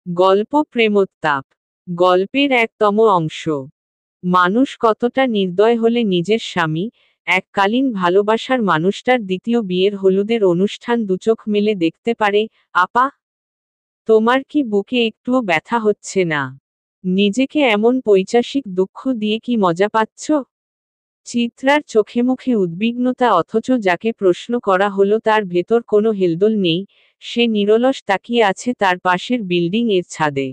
গল্প প্রেমোত্তাপ। গল্পের একতম অংশ। মানুষ কতটা নির্দয় হলে নিজের স্বামী, এককালীন ভালোবাসার মানুষটার দ্বিতীয় বিয়ের হলুদের অনুষ্ঠান দুচোখ মেলে দেখতে পারে। আপা, তোমার কি বুকে একটুও ব্যথা হচ্ছে না? নিজেকে এমন পৈশাচিক দুঃখ দিয়ে কি মজা পাচ্ছ? চিত্রার চোখে মুখে উদ্বিগ্নতা, অথচ যাকে প্রশ্ন করা হলো তার ভেতর কোনো হেলদোল নেই। সে নিরলস তাকিয়ে আছে তার পাশের বিল্ডিং এর ছাদে।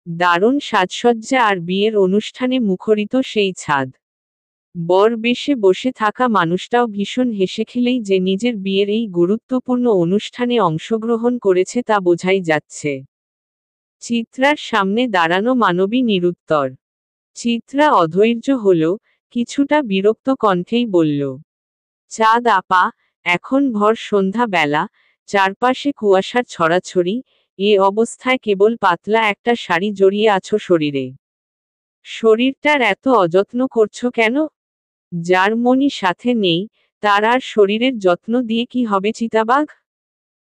দারুণ সাজসজ্জা আর বিয়ের অনুষ্ঠানে মুখরিত সেই ছাদ। বর বেশে বসে থাকা মানুষটাও ভীষণ হেসেখেলেই যে নিজের বিয়ের এই গুরুত্বপূর্ণ অনুষ্ঠানে অংশগ্রহণ করেছে তা বোঝাই যাচ্ছে। চিত্রার সামনে দাঁড়ানো মানবী নিরুত্তর। চিত্রা অধৈর্য হল, কিছুটা বিরক্ত কণ্ঠেই বলল, চাঁদ আপা, এখন ভর সন্ধ্যা বেলা, চারপাশে কুয়াশার ছড়াছড়ি, এ অবস্থায় কেবল পাতলা একটা শাড়ি জড়িয়ে আছো শরীরে। শরীরটার এত অযত্ন করছো কেন? যার মনি সাথে নেই, তার আর শরীরের যত্ন দিয়ে কি হবে চিতাবাঘ?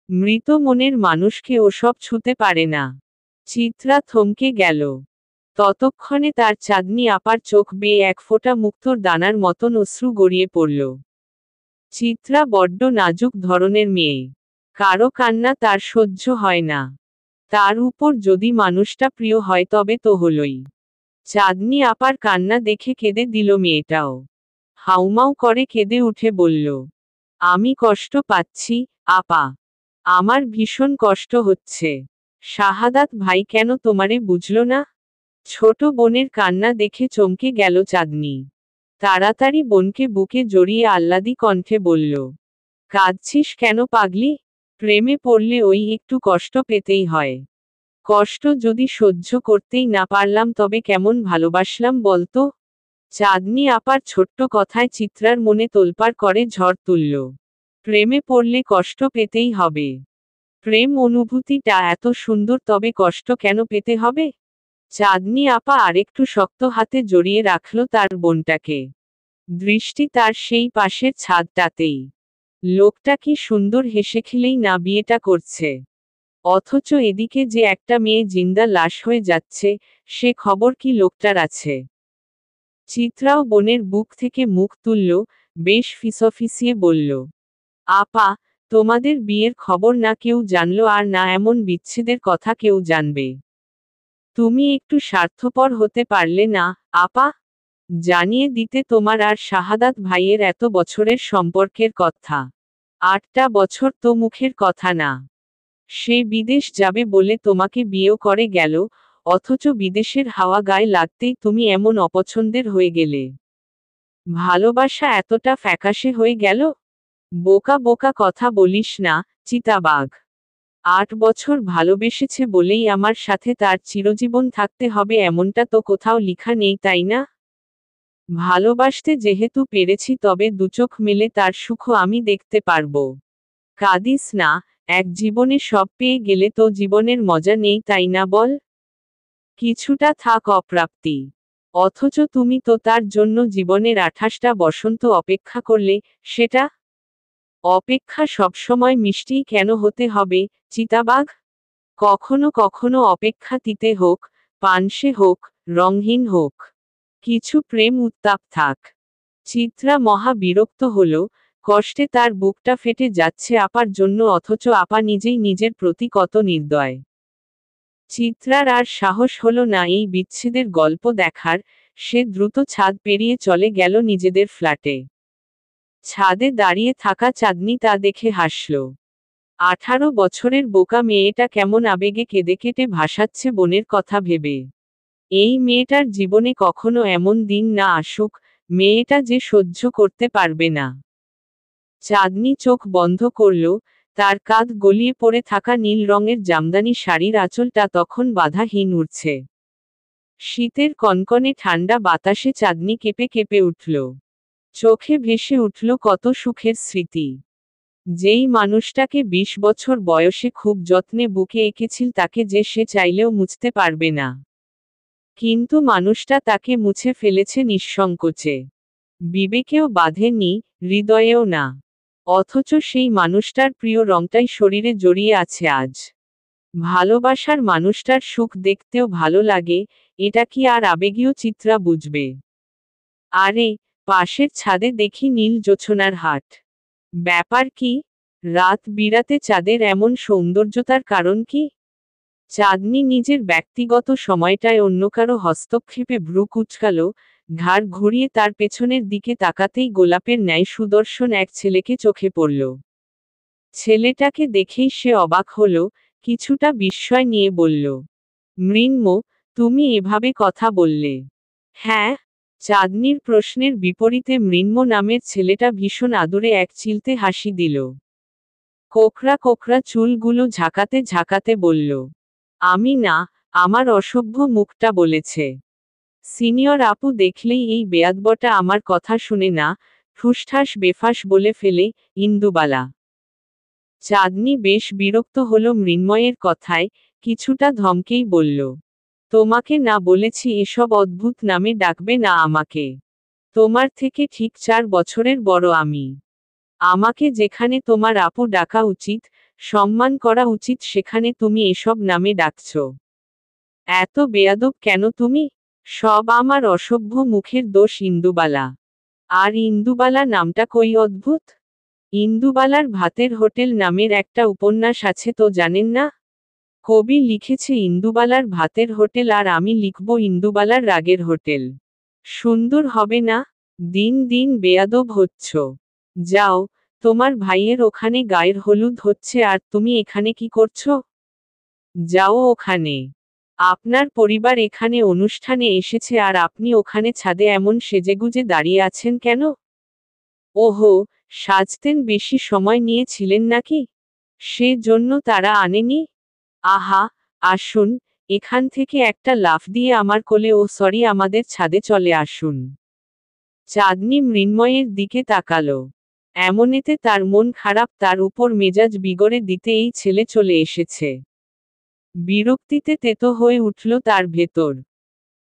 মৃত মনের মানুষকে ওসব ছুঁতে পারে না। চিত্রা থমকে গেল। ততক্ষণে তার চাঁদনি আপার চোখ বেয়ে এক ফোঁটা মুক্তোর দানার মতন অশ্রু গড়িয়ে পড়ল। চিত্রা বড্ড নাজুক ধরনের মেয়ে। কারো কান্না তার সহ্য হয় না। তার উপর যদি মানুষটা প্রিয় হয় তবে তো হলোই। চাঁদনি আপার কান্না দেখে কেঁদে দিল মেয়েটাও। হাউমাউ করে কেঁদে উঠে বলল, আমি কষ্ট পাচ্ছি, আপা। আমার ভীষণ কষ্ট হচ্ছে। শাহাদাত ভাই কেন তোমারে বুঝল না? ছোট বোনের কান্না দেখে চমকে গেল চাঁদনি। তাড়াতাড়ি বোনকে বুকে জড়িয়ে আহ্লাদি কণ্ঠে বলল, কাঁদছিস কেন পাগলি? প্রেমে পড়লে ওই একটু কষ্ট পেতেই হয়। কষ্ট যদি সহ্য করতেই না পারলাম তবে কেমন ভালোবাসলাম বলতো? চাঁদনি আপার ছোট্ট কথায় চিত্রার মনে তোলপাড় করে ঝড় তুলল। প্রেমে পড়লে কষ্ট পেতেই হবে? প্রেম অনুভূতিটা এত সুন্দর, তবে কষ্ট কেন পেতে হবে? চাঁদনি আপা আরেকটু শক্ত হাতে জড়িয়ে রাখল তার বোনটাকে। দৃষ্টি তার সেই পাশের ছাদটাতেই। লোকটা কি সুন্দর হেসেখেলেই না বিয়েটা করছে। অথচ এদিকে যে একটা মেয়ে জিন্দা লাশ হয়ে যাচ্ছে, সে খবর কি লোকটার আছে? চিত্রাও বোনের বুক থেকে মুখ তুলল, বেশ ফিসফিসিয়ে বলল, আপা, তোমাদের বিয়ের খবর না কেউ জানলো আর না এমন বিচ্ছেদের কথা কেউ জানবে। তুমি একটু স্বার্থপর হতে পারলে না, আপা? জানিয়ে দিতে তোমার আর শাহাদাত ভাইয়ের এত বছরের সম্পর্কের কথা। 8টা বছর তো মুখের কথা না। সে বিদেশ যাবে বলে তোমাকে বিয়েও করে গেল, অথচ বিদেশের হাওয়া গায়ে লাগতেই তুমি এমন অপছন্দের হয়ে গেলে। ভালোবাসা এতটা ফ্যাকাশে হয়ে গেল? বোকা বোকা কথা বলিস না, চিতাবাঘ। 8 বছর ভালোবেসেছে বলেই আমার সাথে তার চিরজীবন থাকতে হবে এমনটা তো কোথাও লিখা নেই, তাই না? ভালোবাসতে যেহেতু পেরেছি তবে দুচোখ মেলে তার সুখও আমি দেখতে পারবো। কাঁদিস না, এক জীবনে সব পেয়ে গেলে তো জীবনের মজা নেই, তাই না বল? কিছুটা থাক অপ্রাপ্তি। অথচ তুমি তো তার জন্য জীবনের 28টা বসন্ত অপেক্ষা করলে, সেটা? অপেক্ষা সবসময় মিষ্টিই কেন হতে হবে, চিতাবাঘ? কখনো কখনো অপেক্ষা তিতে হোক, পানসে হোক, রংহীন হোক, কিছু প্রেম উত্তাপ থাক। চিত্রা মহা বিরক্ত হল, কষ্টে তার বুকটা ফেটে যাচ্ছে আপার জন্য, অথচ আপা নিজেই নিজের প্রতি কত নির্দয়। চিত্রার আর সাহস হলো না এই বিচ্ছেদের গল্প দেখার। সে দ্রুত ছাদ পেরিয়ে চলে গেল নিজেদের ফ্ল্যাটে। ছাদে দাঁড়িয়ে থাকা চাঁদনি তা দেখে হাসল। 18 বছরের বোকা মেয়েটা কেমন আবেগে কেঁদে কেটে ভাসাচ্ছে বোনের কথা ভেবে। এই মেয়েটার জীবনে কখনো এমন দিন না আসুক, মেয়েটা যে সহ্য করতে পারবে না। চাঁদনি চোখ বন্ধ করল, তার কাঁধ গলিয়ে পড়ে থাকা নীল রঙের জামদানি শাড়ির আঁচলটা তখন বাধাহীন উড়ছে। শীতের কনকনে ঠান্ডা বাতাসে চাঁদনি কেঁপে কেঁপে উঠল। চোখে ভেসে উঠল কত সুখের স্মৃতি। যেই মানুষটাকে 20 বছর বয়সে খুব যত্নে বুকে এঁকেছিল তাকে যে সে চাইলেও মুছতে পারবে না। কিন্তু মানুষটা তাকে মুছে ফেলেছে নিঃসংকোচে। বিবেকেও বাঁধেনি, হৃদয়েও না। অথচ সেই মানুষটার প্রিয় রংটাই শরীরে জড়িয়ে আছে আজ। ভালোবাসার মানুষটার সুখ দেখতেও ভালো লাগে, এটা কি আর আবেগীয় চিত্রা বুঝবে? আরে, পাশের ছাদে দেখি নীল জোছনার হাট। ব্যাপার কি? রাত বিরাতে চাঁদের এমন সৌন্দর্যতার কারণ কি? চাঁদনি নিজের ব্যক্তিগত সময়টায় অন্য কারো হস্তক্ষেপে ভ্রু কুঁচকালো, ঘাড় ঘুরিয়ে তার পেছনের দিকে তাকাতেই গোলাপের ন্যায় সুদর্শন এক ছেলেকে চোখে পড়ল। ছেলেটাকে দেখেই সে অবাক হল, কিছুটা বিস্ময় নিয়ে বলল, মৃন্ময়, তুমি এভাবে কথা বললে? হ্যাঁ। চাঁদনির প্রশ্নের বিপরীতে মৃন্ময় নামের ছেলেটা ভীষণ আদুরে এক চিলতে হাসি দিল। কোকড়া কোকড়া চুলগুলো ঝাঁকাতে ঝাঁকাতে বলল, আমি না, আমার অসভ্য মুখটা বলেছে। সিনিয়র আপু দেখলেই এই বেয়াদবটা আমার কথা শুনে না, ঠুসঠাস বেফাস বলে ফেলে, ইন্দুবালা। চাঁদনি বেশ বিরক্ত হলো মৃন্ময়ের কথায়, কিছুটা ধমকেই বলল, তোমাকে না বলেছি এসব অদ্ভুত নামে ডাকবে না আমাকে। তোমার থেকে ঠিক 4 বছরের বড় আমি। আমাকে যেখানে তোমার আপু ডাকা উচিত, সম্মান করা উচিত, সেখানে তুমি এসব নামে ডাকছ। এত বেয়াদব কেন তুমি? সব আমার অসভ্য মুখের দোষ ইন্দুবালা। আর ইন্দুবালা নামটা কই অদ্ভুত? ইন্দুবালার ভাতের হোটেল নামের একটা উপন্যাস আছে তো জানেন না? কবি লিখেছে ইন্দুবালার ভাতের হোটেল, আর আমি লিখব ইন্দুবালার রাগের হোটেল। সুন্দর হবে না? দিন দিন বেয়াদব হচ্ছ। যাও, তোমার ভাইয়ের ওখানে গায়ের হলুদ হচ্ছে আর তুমি এখানে কি করছো? যাও ওখানে। আপনার পরিবার এখানে অনুষ্ঠানে এসেছে আর আপনি ওখানে ছাদে এমন সেজেগুজে দাঁড়িয়ে আছেন কেন? ওহো, সাজতেন বেশি সময় নিয়েছিলেন নাকি? সে জন্য তারা আনেনি? আহা, আসুন, এখান থেকে একটা লাফ দিয়ে আমার কোলে, ও সরি, আমাদের ছাদে চলে আসুন। চাঁদনি মৃন্ময়ের দিকে তাকালো। এমনেতে তার মন খারাপ, তার উপর মেজাজ বিগড়ে দিতে এই ছেলে চলে এসেছে। বিরক্তিতে তেতো হয়ে উঠল তার ভেতর।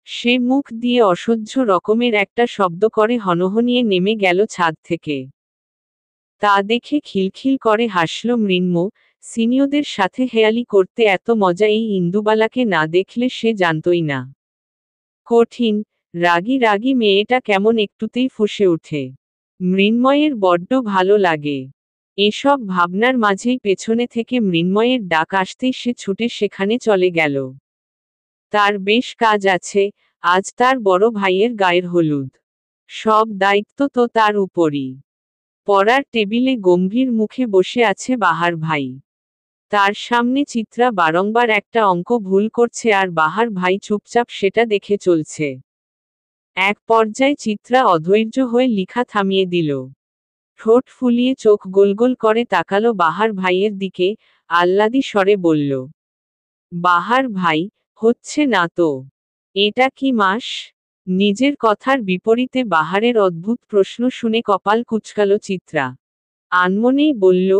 সে মুখ দিয়ে অসহ্য রকমের একটা শব্দ করে হনহনিয়ে নেমে গেল ছাদ থেকে। তা দেখে খিলখিল করে হাসল মৃন্ময়। সিনিয়রদের সাথে হেয়ালি করতে এত মজা এই ইন্দুবালাকে না দেখলে সে জানতই না। কঠিন, রাগী রাগী মেয়েটা কেমন একটুতেই ফুঁসে ওঠে। মৃন্ময়ের বড্ড ভালো লাগে। এসব ভাবনার মাঝেই পেছনে থেকে মৃন্ময়ের ডাক আসতেই সে ছুটে সেখানে চলে গেল। তার বেশ কাজ আছে, আজ তার বড় ভাইয়ের গায়ের হলুদ। সব দায়িত্ব তো তার উপরই। পড়ার টেবিলে গম্ভীর মুখে বসে আছে বাহার ভাই। তার সামনে চিত্রা বারংবার একটা অঙ্ক ভুল করছে আর বাহার ভাই চুপচাপ সেটা দেখে চলছে। এক পর্যায়ে চিত্রা অধৈর্য হয়ে লিখা থামিয়ে দিল। ঠোঁট ফুলিয়ে চোখ গোলগোল করে তাকালো বাহার ভাইয়ের দিকে, আহ্লাদি স্বরে বলল, বাহার ভাই, হচ্ছে না তো। এটা কি মাস? নিজের কথার বিপরীতে বাহারের অদ্ভুত প্রশ্ন শুনে কপাল কুঁচকালো চিত্রা। আনমনেই বলল,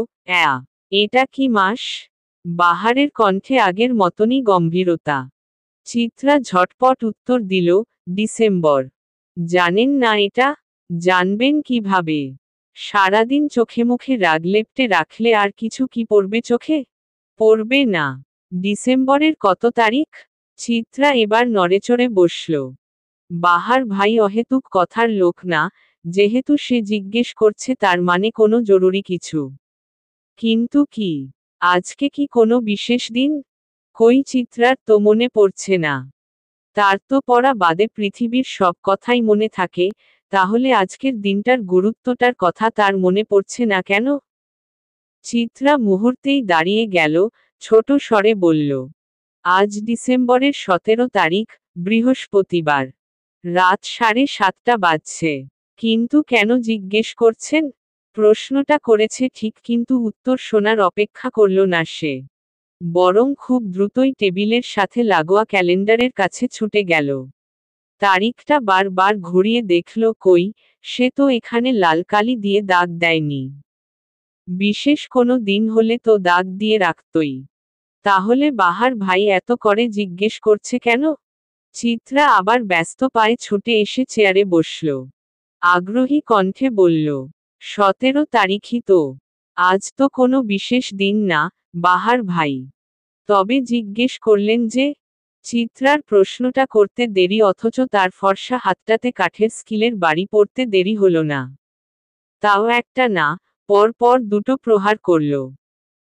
এটা কি মাস? বাহারের কণ্ঠে আগের মতনই গম্ভীরতা। চিত্রা ঝটপট উত্তর দিল, ডিসেম্বর। জানেন না এটা? জানবেন কিভাবে? সারাদিন চোখে মুখে রাগ লেপ্টে রাখলে আর কিছু কি পড়বে চোখে? পড়বে না। ডিসেম্বরের কত তারিখ? চিত্রা এবার নড়েচড়ে বসল। বাহার ভাই অহেতুক কথার লোক না, যেহেতু সে জিজ্ঞেস করছে তার মানে কোনো জরুরি কিছু। কিন্তু কি? আজকে কি কোনো বিশেষ দিন? কই চিত্রার তো মনে পড়ছে না। তার তো পড়া বাদে পৃথিবীর সব কথাই মনে থাকে, তাহলে আজকের দিনটার গুরুত্বটার কথা তার মনে পড়ছে না কেন? চিত্রা মুহূর্তেই দাঁড়িয়ে গেল, ছোট স্বরে বলল, আজ ডিসেম্বরের 17 তারিখ, বৃহস্পতিবার। রাত 7:30 বাজছে। কিন্তু কেন জিজ্ঞেস করছেন? প্রশ্নটা করেছে ঠিক, কিন্তু উত্তর শোনার অপেক্ষা করল না সে। বরং খুব দ্রুতই টেবিলের সাথে লাগোয়া ক্যালেন্ডারের কাছে ছুটে গেল। তারিখটা বারবার ঘুরিয়ে দেখল, কই, সে তো এখানে লাল কালি দিয়ে দাগ দেয়নি। বিশেষ কোনো দিন হলে তো দাগ দিয়ে রাখতই। তাহলে বাহার ভাই এত করে জিজ্ঞেস করছে কেন? চিত্রা আবার ব্যস্ত পায়ে ছুটে এসে চেয়ারে বসল। আগ্রহী কণ্ঠে বলল, 17 তারিখই তো। আজ তো কোনো বিশেষ দিন না, বাহার ভাই। তবে জিজ্ঞেস করলেন যে? চিত্রার প্রশ্নটা করতে দেরি অথচ তার ফর্সা হাতটাতে কাঠের স্কিলের বাড়ি পড়তে দেরি হলো না। তাও একটা না, পর পর দুটো প্রহার করল।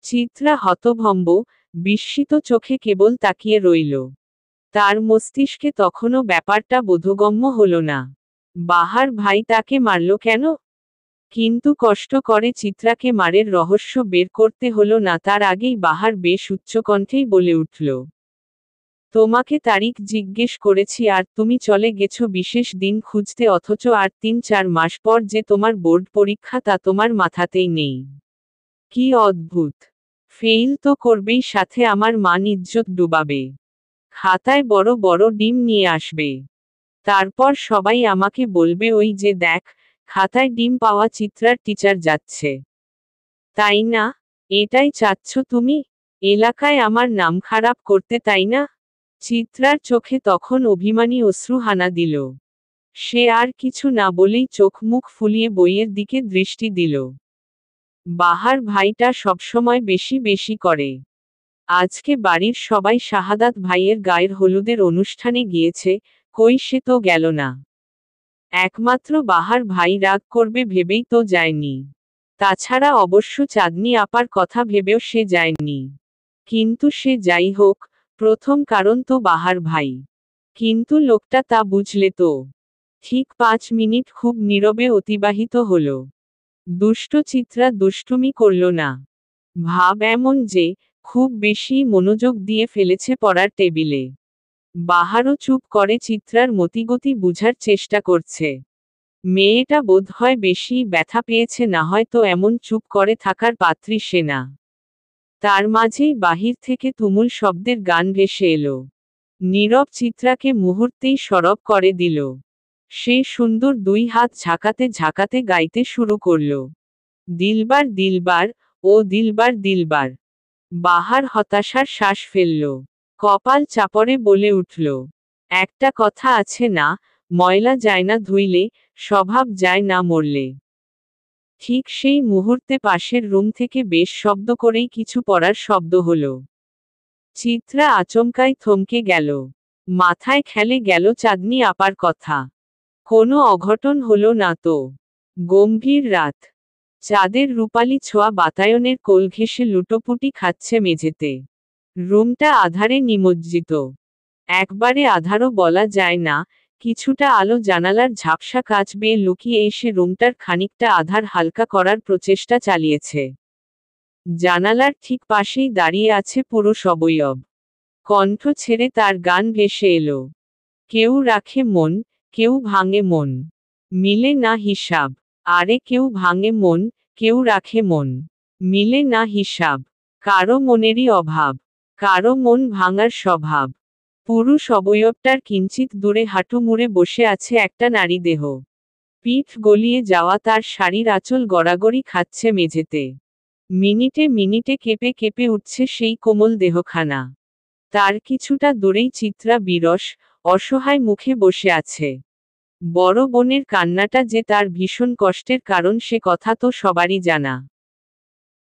চিত্রা হতভম্ব, বিস্মিত চোখে কেবল তাকিয়ে রইল। তার মস্তিষ্কে তখনও ব্যাপারটা বোধগম্য হল না। বাহার ভাই তাকে মারল কেন? কিন্তু কষ্ট করে চিত্রাকে মারের রহস্য বের করতে হলো না তার আগেই বাহার বেশ উচ্চকণ্ঠেই বলে উঠল। তোমাকে তারিখ জিজ্ঞেস করেছি আর তুমি চলে গেছো বিশেষ দিন খুঁজতে অথচ আর ৩-৪ মাস পর যে তোমার বোর্ড পরীক্ষা তা তোমার মাথাতেই নেই। কি অদ্ভুত! ফেইল তো করবেই সাথে আমার মান ইজ্জত ডুবাবে। খাতায় বড় বড় ডিম নিয়ে আসবে। তারপর সবাই আমাকে বলবে ওই যে দেখ, খাতায় ডিম পাওয়া চিত্রার টিচার যাচ্ছে। তাই না? এটাই চাচ্ছ তুমি? এলাকায় আমার নাম খারাপ করতে তাই না? চিত্রার চোখে তখন অভিমানী অশ্রু হানা দিল। সে আর কিছু না বলেই চোখ মুখ ফুলিয়ে বইয়ের দিকে দৃষ্টি দিল। বাহার ভাইটা সবসময় বেশি বেশি করে। আজকে বাড়ির সবাই শাহাদাত ভাইয়ের গায়ের হলুদের অনুষ্ঠানে গিয়েছে, কই সে তো গেল না। একমাত্র বাহার ভাই রাগ করবে ভেবেই তো যায়নি। তাছাড়া অবশ্য চাঁদনি আপার কথা ভেবেও সে যায়নি। কিন্তু সে যাই হোক, প্রথম কারণ তো বাহার ভাই। কিন্তু লোকটা তা বুঝলে তো? ঠিক ৫ মিনিট খুব নীরবে অতিবাহিত হলো। দুষ্ট চিত্রা দুষ্টুমি করল না। ভাব এমন যে, খুব বেশি মনোযোগ দিয়ে ফেলেছে পড়ার টেবিলে। বাহারও চুপ করে চিত্রার মতিগতি বুঝার চেষ্টা করছে। মেয়েটা বোধহয় বেশি ব্যথা পেয়েছে না হয়তো এমন চুপ করে থাকার পাত্রী সে না। তার মাঝেই বাহির থেকে তুমুল শব্দের গান ভেসে এলো। নীরব চিত্রাকে মুহূর্তেই সরব করে দিল। সে সুন্দর ২ হাত ঝাঁকাতে ঝাঁকাতে গাইতে শুরু করল। দিলবার দিলবার, ও দিলবার দিলবার। বাহার হতাশার শ্বাস ফেলল। কপাল চাপড়ে বলে উঠল, একটা কথা আছে না, ময়লা যায় না ধুইলে, স্বভাব যায় না মরলে। ঠিক সেই মুহূর্তে পাশের রুম থেকে বেশ শব্দ করেই কিছু পড়ার শব্দ হলো। চিত্রা আচমকাই থমকে গেল। মাথায় খেলে গেল চাঁদনি আপার কথা। কোনো অঘটন হলো না তো? গম্ভীর রাত। চাঁদের রূপালি ছোঁয়া বাতায়নের কোল ঘেঁষে লুটোপুটি খাচ্ছে মেঝেতে। রুমটা আধারে নিমজ্জিত। একবারে আধারও বলা যায় না, কিছুটা আলো জানালার ঝাপসা কাচ বেয়ে লুকিয়ে এসে রুমটার খানিকটা আধার হালকা করার প্রচেষ্টা চালিয়েছে। জানালার ঠিক পাশেই দাঁড়িয়ে আছে পুরুষ অবয়ব। কণ্ঠ ছেড়ে তার গান ভেসে এলো। কেউ রাখে মন, কেউ ভাঙে মন। মিলে না হিসাব। আরে কেউ ভাঙে মন, কেউ রাখে মন। মিলে না হিসাব। কারো মনেরই অভাব। কারো মন ভাঙার স্বভাব। পুরুষ অবয়বটার কিঞ্চিত দূরে হাঁটু মুড়ে বসে আছে একটা নারী দেহ। পিঠ গলিয়ে যাওয়া তার শাড়ির আঁচল গড়াগড়ি খাচ্ছে মেঝেতে। মিনিটে মিনিটে কেঁপে কেঁপে উঠছে সেই কোমল দেহখানা। তার কিছুটা দূরেই চিত্রা বিরস, অসহায় মুখে বসে আছে। বড় বোনের কান্নাটা যে তার ভীষণ কষ্টের কারণ সে কথা তো সবারই জানা।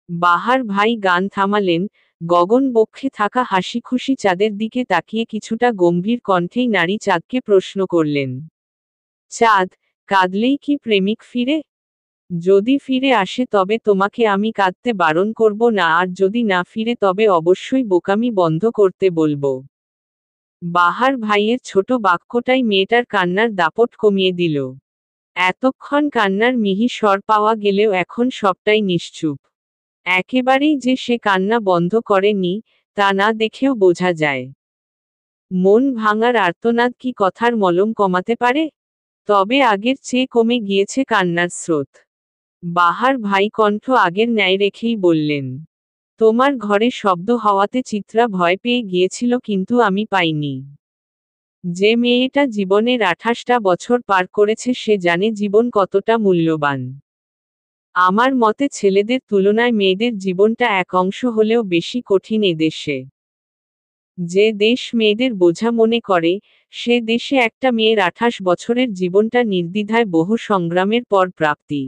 বাহার ভাই গান থামালেন, গগন বক্ষে থাকা হাসিখুশি চাঁদের দিকে তাকিয়ে কিছুটা গম্ভীর কণ্ঠেই নারী চাঁদকে প্রশ্ন করলেন। চাঁদ, কাঁদলেই কি প্রেমিক ফিরে? যদি ফিরে আসে তবে তোমাকে আমি কাঁদতে বারণ করব না আর যদি না ফিরে তবে অবশ্যই বোকামি বন্ধ করতে বলবো। বাহার ভাইয়ের ছোট বাক্যটাই মেয়েটার কান্নার দাপট কমিয়ে দিল। এতক্ষণ কান্নার মিহি স্বর পাওয়া গেলেও এখন সবটাই নিশ্চুপ। একেবারেই যে সে কান্না বন্ধ করেনি, তা না দেখেও বোঝা যায়। মন ভাঙার আর্তনাদ কি কথার মলম কমাতে পারে? তবে আগের চেয়ে কমে গিয়েছে কান্নার স্রোত। বাহার ভাই কণ্ঠ আগের ন্যায় রেখেই বললেন। তোমার ঘরে শব্দ হওয়াতে চিত্রা ভয় পেয়ে গিয়েছিল কিন্তু আমি পাইনি। যে মেয়েটা জীবনের ২৮টা বছর পার করেছে সে জানে জীবন কতটা মূল্যবান। আমার মতে ছেলেদের তুলনায় মেয়েদের জীবনটা এক অংশ হলেও বেশি কঠিন এদেশে। যে দেশ মেয়েদের বোঝা মনে করে, সে দেশে একটা মেয়ের ২৮ বছরের জীবনটা নির্দ্বিধায় বহু সংগ্রামের পর প্রাপ্তি।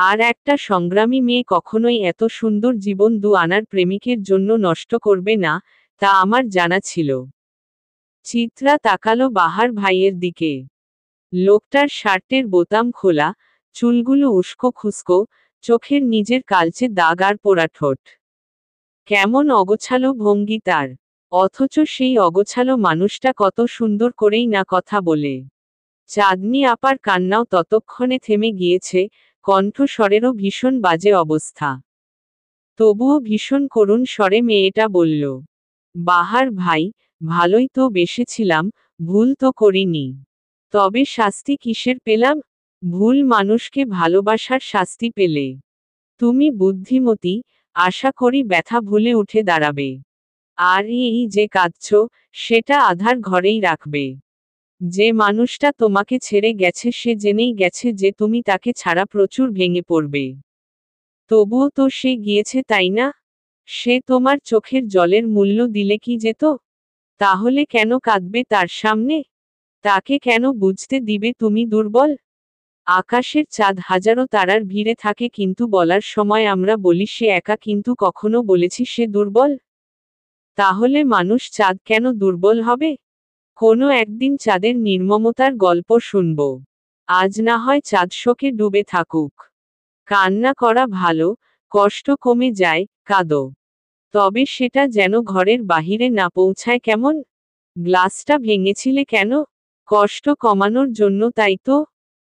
আর একটা সংগ্রামী মেয়ে কখনোই এত সুন্দর জীবন আনার প্রেমিকের জন্য নষ্ট করবে না, তা আমার জানা ছিল। চিত্রা তাকালো বাহার ভাইয়ের দিকে। লোকটার শার্টের বোতাম খোলা, চুলগুলো উস্কো খুস্কো, চোখের নিজের কালচে দাগ আর পোড়া ঠোঁট। কেমন অগোছালো ভঙ্গি তার, অথচ সেই অগোছালো মানুষটা কত সুন্দর করেই না কথা বলে। চাঁদনি আপার কান্নাও ততক্ষণে থেমে গিয়েছে, কণ্ঠস্বরেরও ভীষণ বাজে অবস্থা। তবুও ভীষণ করুণ স্বরে মেয়েটা বলল, বাহার ভাই, ভালোই তো বেসেছিলাম, ভুল তো করিনি। তবে শাস্তি কিসের পেলাম? ভুল মানুষকে ভালোবাসার শাস্তি পেলে। তুমি বুদ্ধিমতী, আশা করি ব্যথা ভুলে উঠে দাঁড়াবে। আর এই যে কাঁদছ, সেটা আধার ঘরেই রাখবে। যে মানুষটা তোমাকে ছেড়ে গেছে সে জেনেই গেছে যে তুমি তাকে ছাড়া প্রচুর ভেঙে পড়বে। তবুও তো সে গিয়েছে, তাই না? সে তোমার চোখের জলের মূল্য দিলে কি যেত? তাহলে কেন কাঁদবে তার সামনে? তাকে কেন বুঝতে দিবে তুমি দুর্বল? আকাশের চাঁদ হাজারো তারার ভিড়ে থাকে, কিন্তু বলার সময় আমরা বলি সে একা, কিন্তু কখনো বলেছি সে দুর্বল? তাহলে মানুষ চাঁদ কেন দুর্বল হবে? কোনো একদিন চাঁদের নির্মমতার গল্প শুনব। আজ না হয় চাঁদ শোকে ডুবে থাকুক। কান্না করা ভালো, কষ্ট কমে যায়, কাঁদো। তবে সেটা যেন ঘরের বাহিরে না পৌঁছায়। কেমন? গ্লাসটা ভেঙেছিলে কেন? কষ্ট কমানোর জন্য, তাই তো?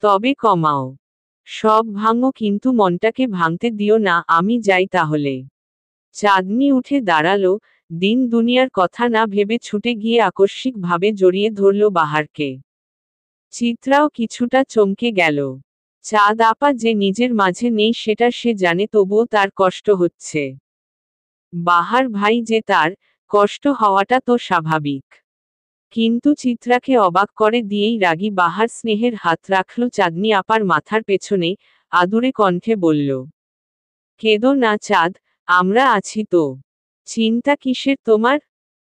তবে কমাও। সব ভাঙো, কিন্তু মনটাকে ভাঙতে দিও না। আমি যাই তাহলে। চাঁদনি উঠে দাঁড়ালো, দিন দুনিয়ার কথা না ভেবে ছুটে গিয়ে আকস্মিকভাবে জড়িয়ে ধরল বাহারকে। চিত্রাও কিছুটা চমকে গেল। চাঁদ আপা যে নিজের মাঝে নেই সেটা সে জানে, তবুও তার কষ্ট হচ্ছে। বাহার ভাই যে তার, কষ্ট হওয়াটা তো স্বাভাবিক। কিন্তু চিত্রাকে অবাক করে দিয়েই রাগী বাহার স্নেহের হাত রাখল চাঁদনি আপার মাথার পেছনে, আদুরে কণ্ঠে বলল, কেঁদো না চাঁদ, আমরা আছি তো। চিন্তা কিসের তোমার?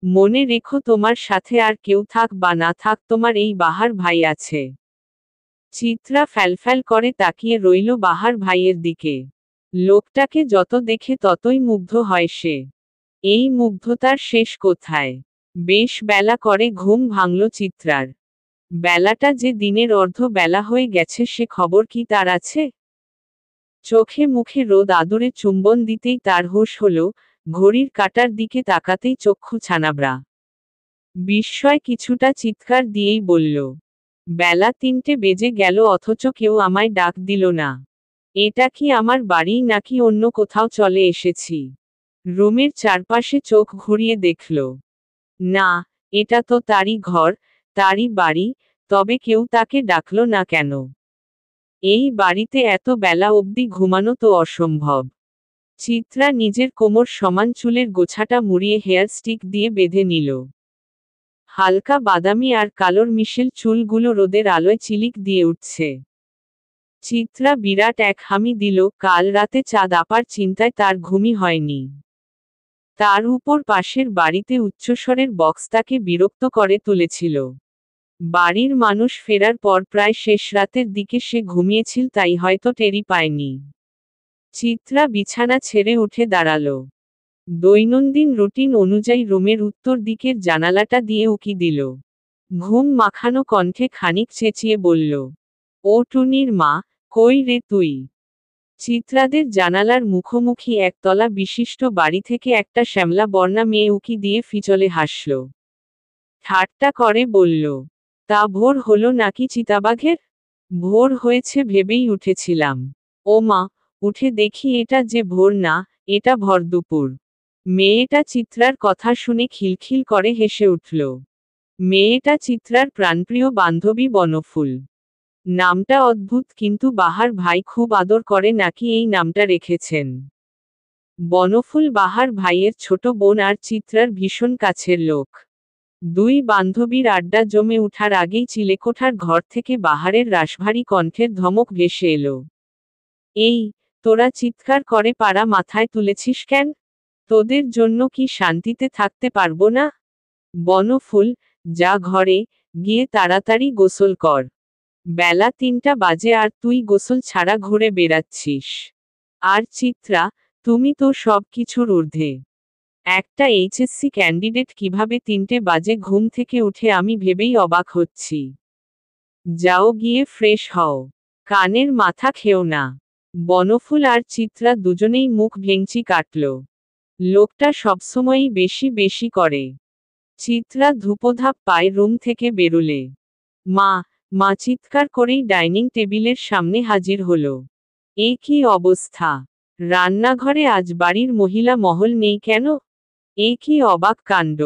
মনে রেখো তোমার সাথে আর কেউ থাক বা না থাক, তোমার এই বাহার ভাই আছে। চিত্রা ফ্যালফ্যাল করে তাকিয়ে রইল বাহার ভাইয়ের দিকে। লোকটাকে যত দেখে ততই মুগ্ধ হয় সে। এই মুগ্ধতার শেষ কোথায়? বেশ বেলা করে ঘুম ভাঙল চিত্রার। বেলাটা যে দিনের অর্ধ বেলা হয়ে গেছে সে খবর কি তার আছে? চোখে মুখে রোদ আদুরে চুম্বন দিতেই তার হুঁশ হলো, ঘড়ির কাঁটার দিকে তাকাতেই চক্ষু ছানাবড়া। বিস্ময় কিছুটা চিৎকার দিয়েই বলল, বেলা 3টে বেজে গেল, অথচ কেউ আমায় ডাক দিল না। এটা কি আমার বাড়ি নাকি অন্য কোথাও চলে এসেছি? রুমের চারপাশে চোখ ঘুরিয়ে দেখল। না, এটা তো তারই ঘর, তারই বাড়ি, তবে কেউ তাকে ডাকল না কেন? এই বাড়িতে এত বেলা অবধি ঘুমানো তো অসম্ভব। চিত্রা নিজের কোমর সমান চুলের গোছাটা মুড়িয়ে হেয়ার স্টিক দিয়ে বেঁধে নিল। হালকা বাদামি আর কালোর মিশেল চুলগুলো রোদের আলোয় চিলিক দিয়ে উঠছে। চিত্রা বিরাট এক হামি দিল, কাল রাতে চাঁদ আপার চিন্তায় তার ঘুমই হয়নি। তার উপর পাশের বাড়িতে উচ্চস্বরের বক্স তাকে বিরক্ত করে তুলেছিল। বাড়ির মানুষ ফেরার পর প্রায় শেষ রাতের দিকে সে ঘুমিয়েছিল, তাই হয়তো টেরি পায়নি। চিত্রা বিছানা ছেড়ে উঠে দাঁড়ালো। দৈনন্দিন রুটিন অনুযায়ী রুমের উত্তর দিকের জানালাটা দিয়ে উকি দিল। ঘুম মাখানো কণ্ঠে খানিক চেঁচিয়ে বলল, ও টুনির মা, কই রে তুই? চিত্রাদের জানালার মুখোমুখি একতলা বিশিষ্ট বাড়ি থেকে একটা শ্যামলা বর্ণা মেয়ে উকি দিয়ে ফিচলে হাসল। ঠাট্টা করে বলল, তা ভোর হলো নাকি চিতাবাঘের? ভোর হয়েছে ভেবেই উঠেছিলাম। ও মা, উঠে দেখি এটা যে ভোর না, এটা ভরদুপুর। মেয়েটা চিত্রার কথা শুনে খিলখিল করে হেসে উঠল। মেয়েটা চিত্রার প্রাণপ্রিয় বান্ধবী বনফুল। নামটা অদ্ভুত, কিন্তু বাহার ভাই খুব আদর করে নাকি এই নামটা রেখেছেন। বনফুল বাহার ভাইয়ের ছোট বোন আর চিত্রার ভীষণ কাছের লোক। দুই বান্ধবীর আড্ডা জমে উঠার আগেই চিলেকোঠার ঘর থেকে বাহারের রাশভারী কণ্ঠের ধমক ভেসে এলো। এই, তোরা চিৎকার করে পাড়া মাথায় তুলেছিস কেন? তোদের জন্য কি শান্তিতে থাকতে পারবো না? বনফুল, যা ঘরে, গিয়ে তাড়াতাড়ি গোসল কর। বেলা 3টা বাজে আর তুই গোসল ছাড়া ঘুরে বেড়াচ্ছিস। আর চিত্রা, তুমি তো সব কিছুর ঊর্ধ্বে। একটা এইচএসসি ক্যান্ডিডেট কিভাবে 3টে বাজে ঘুম থেকে উঠে আমি ভেবেই অবাক হচ্ছি। যাও গিয়ে ফ্রেশ হও। কানের মাথা খেও না। বনফুল আর চিত্রা দুজনেই মুখ ভেঙচি কাটল। লোকটা সবসময়ই বেশি বেশি করে। চিত্রা ধূপধাপ পায় রুম থেকে বেরুলে। মা, মা চিৎকার করেই ডাইনিং টেবিলের সামনে হাজির হলো। এ কি অবস্থা! রান্নাঘরে আজ বাড়ির মহিলা মহল নেই কেন? এ কি অবাক কাণ্ড!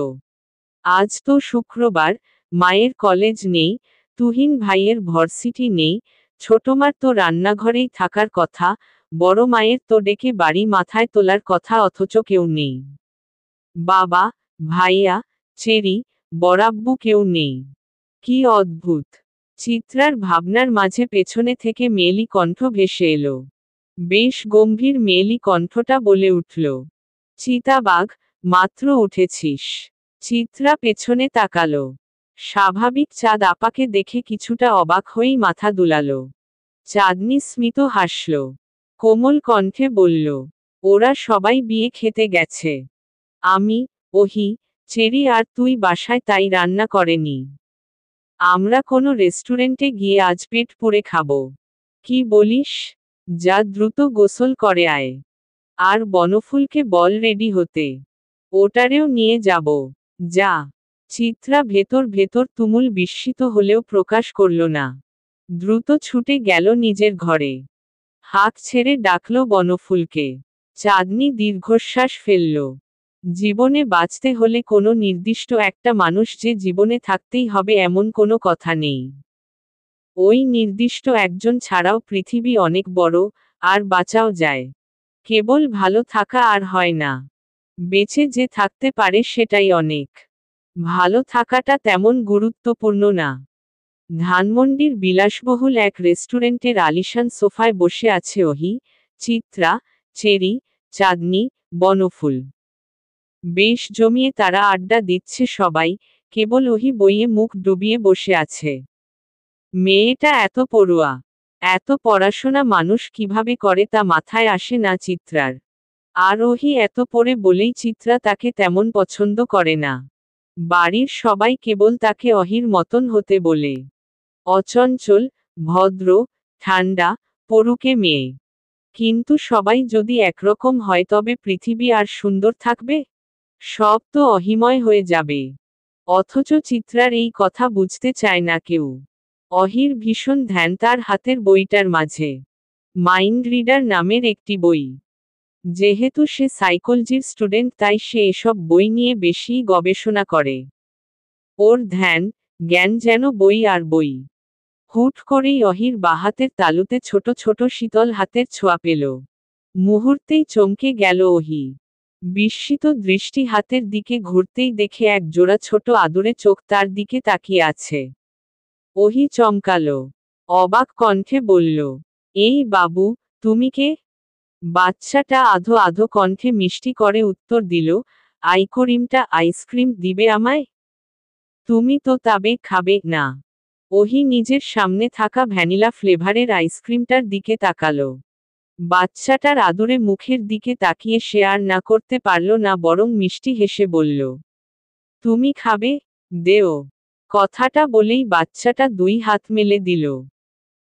আজ তো শুক্রবার, মায়ের কলেজ নেই, তুহিন ভাইয়ের ভার্সিটি নেই, ছোটমার তো রান্নাঘরেই থাকার কথা, বড় মায়ের তো ডেকে বাড়ি মাথায় তোলার কথা অথচ কেউ নেই। বাবা, ভাইয়া, চেরি, বড়াব্বু কেউ নেই। কি অদ্ভুত! চিত্রার ভাবনার মাঝে পেছনে থেকে মেয়েলি কণ্ঠ ভেসে এলো। বেশ গম্ভীর মেয়েলি কণ্ঠটা বলে উঠল, চিতাবাঘ, মাত্র উঠেছিস? চিত্রা পেছনে তাকালো। স্বাভাবিক চাঁদ আপাকে দেখে কিছুটা অবাক হয়েই মাথা দুলালো। চাঁদনি স্মিত হাসল। কোমল কণ্ঠে বলল, ওরা সবাই বিয়ে খেতে গেছে। আমি, ওহি, চেরি আর তুই বাসায় তাই রান্না করেনি। আমরা কোনো রেস্টুরেন্টে গিয়ে আজ পেট পুড়ে খাবো। কি বলিস? যা দ্রুত গোসল করে আয়। আর বনফুলকে বল রেডি হতে। ওটারেও নিয়ে যাব। যা। চিত্রা ভেতর ভেতর তুমুল বিস্মিত হলেও প্রকাশ করল না। দ্রুত ছুটে গেল নিজের ঘরে। হাঁক ছেড়ে ডাকল বনফুলকে। চাঁদনি দীর্ঘশ্বাস ফেলল। জীবনে বাঁচতে হলে কোনো নির্দিষ্ট একটা মানুষ যে জীবনে থাকতেই হবে এমন কোনো কথা নেই। ওই নির্দিষ্ট একজন ছাড়াও পৃথিবী অনেক বড়, আর বাঁচাও যায়। কেবল ভালো থাকা আর হয় না। বেঁচে যে থাকতে পারে সেটাই অনেক। ভালো থাকাটা তেমন গুরুত্বপূর্ণ না। ধানমন্ডির বিলাসবহুল এক রেস্টুরেন্টের আলিশান সোফায় বসে আছে ওহি, চিত্রা, চেরি, চাঁদনি, বনফুল। বেশ জমিয়ে তারা আড্ডা দিচ্ছে সবাই, কেবল ওহি বইয়ে মুখ ডুবিয়ে বসে আছে। মেয়েটা এত পড়ুয়া, এত পড়াশোনা মানুষ কিভাবে করে তা মাথায় আসে না চিত্রার। আর ওহি এত পড়ে বলেই চিত্রা তাকে তেমন পছন্দ করে না। বাড়ির সবাই কেবল তাকে অহির মতন হতে বলে। অচঞ্চল, ভদ্র, ঠান্ডা, পড়ুকে মেয়ে। কিন্তু সবাই যদি একরকম হয় তবে পৃথিবী আর সুন্দর থাকবে? সব তো অহিময় হয়ে যাবে। অথচ চিত্রার এই কথা বুঝতে চায় না কেউ। অহির ভীষণ ধ্যান তার হাতের বইটার মাঝে। মাইন্ড রিডার নামের একটি বই। যেহেতু সে সাইকোলজির স্টুডেন্ট তাই সে এসব বই নিয়ে বেশিই গবেষণা করে। ওর ধ্যান, জ্ঞান যেন বই আর বই। হুট করেই অহির বাহাতের তালুতে ছোট ছোট শীতল হাতের ছোঁয়া পেল। মুহূর্তেই চমকে গেল ওহি। বিস্মিত দৃষ্টি হাতের দিকে ঘুরতেই দেখে এক জোড়া ছোট আদুরে চোখ তার দিকে তাকিয়ে আছে। ওহি চমকালো। অবাক কণ্ঠে বলল, এই বাবু, তুমি কে? বাচ্চাটা আধো আধো কণ্ঠে মিষ্টি করে উত্তর দিল, আইকরিমটা আইসক্রিম দিবে আমায়? তুমি তো তবে খাবে না। ওহি নিজের সামনে থাকা ভ্যানিলা ফ্লেভারের আইসক্রিমটার দিকে তাকালো। বাচ্চাটার আদুরে মুখের দিকে তাকিয়ে সে আর না করতে পারল না বরং মিষ্টি হেসে বলল, তুমি খাবে? দেও। কথাটা বলেই বাচ্চাটা 2 হাত মেলে দিল।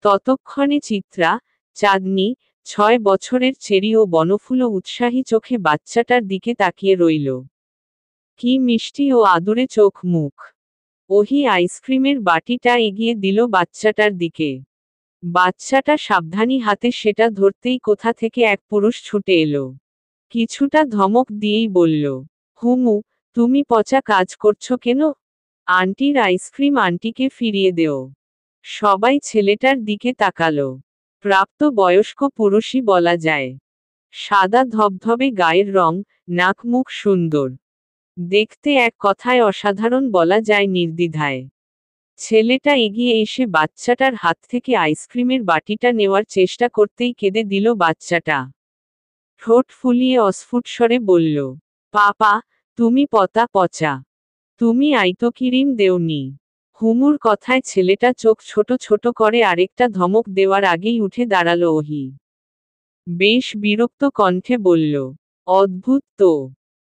ততক্ষণে চিত্রা, চাঁদনি, 6 বছরের চেরি ও বনফুলও উৎসাহী চোখে বাচ্চাটার দিকে তাকিয়ে রইল। কি মিষ্টি ও আদুরে চোখ মুখ! ওহি আইসক্রিমের বাটিটা এগিয়ে দিল বাচ্চাটার দিকে। বাচ্চাটা সাবধানী হাতে সেটা ধরতেই কোথা থেকে এক পুরুষ ছুটে এলো। কিছুটা ধমক দিয়েই বলল, হুমু, তুমি পচা কাজ করছো কেন? আন্টির আইসক্রিম আন্টিকে ফিরিয়ে দেও। সবাই ছেলেটার দিকে তাকালো। প্রাপ্ত বয়স্ক পুরুষই বলা যায়। সাদা ধবধবে গায়ের রং, নাক মুখ সুন্দর। দেখতে এক কথায় অসাধারণ বলা যায় নির্দ্বিধায়। ছেলেটা এগিয়ে এসে বাচ্চাটার হাত থেকে আইসক্রিমের বাটিটা নেওয়ার চেষ্টা করতেই কেঁদে দিল বাচ্চাটা। ঠোঁট ফুলিয়ে অস্ফুট স্বরে বলল, পাপা, তুমি পচা। তুমি আইতকিরিম দেওনি। হুমুর কথায় ছেলেটা চোখ ছোট ছোট করে আরেকটা ধমক দেওয়ার আগেই উঠে দাঁড়ালো ওহি। বেশ বিরক্ত কণ্ঠে বলল, অদ্ভুত তো,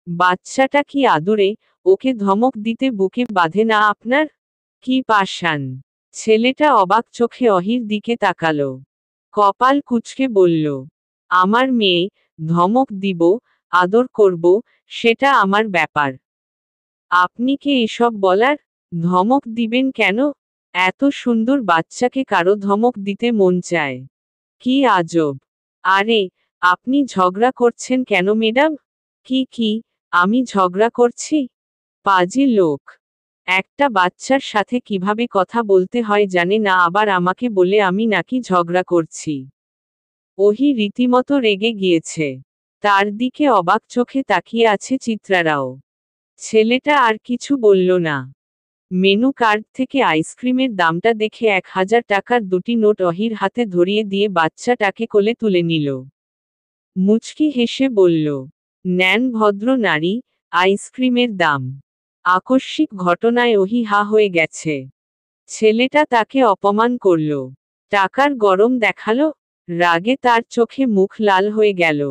বাচ্চাটা কি আদুরে, ওকে ধমক দিতে বুকে বাঁধে না আপনার? কি পাষাণ! ছেলেটা অবাক চোখে অহির দিকে তাকালো। কপাল কুঁচকে বলল, আমার মেয়ে, ধমক দিব, আদর করব, সেটা আমার ব্যাপার। আপনি কে এসব বলার? ধমক দিবেন কেন? এত সুন্দর বাচ্চাকে কারো ধমক দিতে মন চায়? কি আজব! আরে, আপনি ঝগড়া করছেন কেন ম্যাডাম? কি আমি ঝগড়া করছি? পাজি লোক! একটা বাচ্চার সাথে কিভাবে কথা বলতে হয় জানে না, আবার আমাকে বলে আমি নাকি ঝগড়া করছি। ওহি রীতিমতো রেগে গিয়েছে। তার দিকে অবাক চোখে তাকিয়ে আছে চিত্রারাও। ছেলেটা আর কিছু বলল না। মেনু কার্ড থেকে আইসক্রিমের দামটা দেখে 1000 টাকার দুটি নোট অহির হাতে ধরিয়ে দিয়ে বাচ্চাটাকে কোলে তুলে নিল। মুচকি হেসে বলল, নেন ভদ্র নারী, আইসক্রিমের দাম। আকস্মিক ঘটনায় ওহি হা হয়ে গেছে। ছেলেটা তাকে অপমান করল, টাকার গরম দেখালো, রাগে তার চোখে মুখ লাল হয়ে গেল,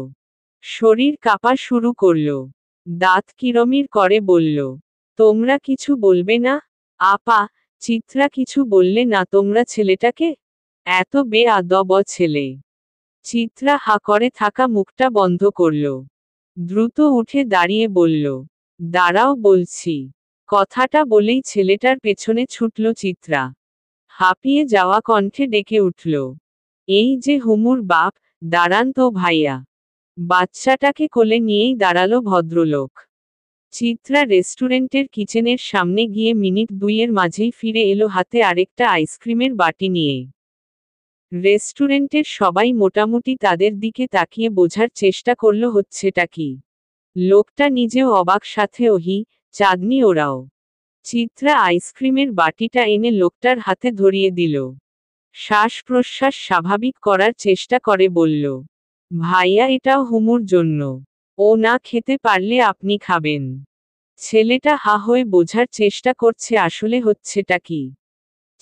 শরীর কাঁপা শুরু করল, দাঁত কিরমির করে বলল, তোমরা কিছু বলবে না? আপা, চিত্রা কিছু বললে না তোমরা ছেলেটাকে? এত বেআদব ছেলে! চিত্রা হা করে থাকা মুখটা বন্ধ করল। দ্রুত উঠে দাঁড়িয়ে বলল, দাঁড়াও বলছি। কথাটা বলেই ছেলেটার পেছনে ছুটল চিত্রা। হাঁপিয়ে যাওয়া কণ্ঠে ডেকে উঠল, এই যে হুমুর বাপ, দাঁড়ান তো ভাইয়া। বাচ্চাটাকে কোলে নিয়েই দাঁড়ালো ভদ্রলোক। চিত্রা রেস্টুরেন্টের কিচেনের সামনে গিয়ে মিনিট 2 মাঝেই ফিরে এলো হাতে আরেকটা আইসক্রিমের বাটি নিয়ে। রেস্টুরেন্টের সবাই মোটামুটি তাদের দিকে তাকিয়ে বোঝার চেষ্টা করল হচ্ছেটা কি। লোকটা নিজেও অবাক, সাথে ওহি, চাঁদনি ওরাও। চিত্রা আইসক্রিমের বাটিটা এনে লোকটার হাতে ধরিয়ে দিল। শ্বাস প্রশ্বাস স্বাভাবিক করার চেষ্টা করে বলল, ভাইয়া এটাও হুমুর জন্য। ও না খেতে পারলে আপনি খাবেন। ছেলেটা হা হয়ে বোঝার চেষ্টা করছে আসলে হচ্ছেটা কি।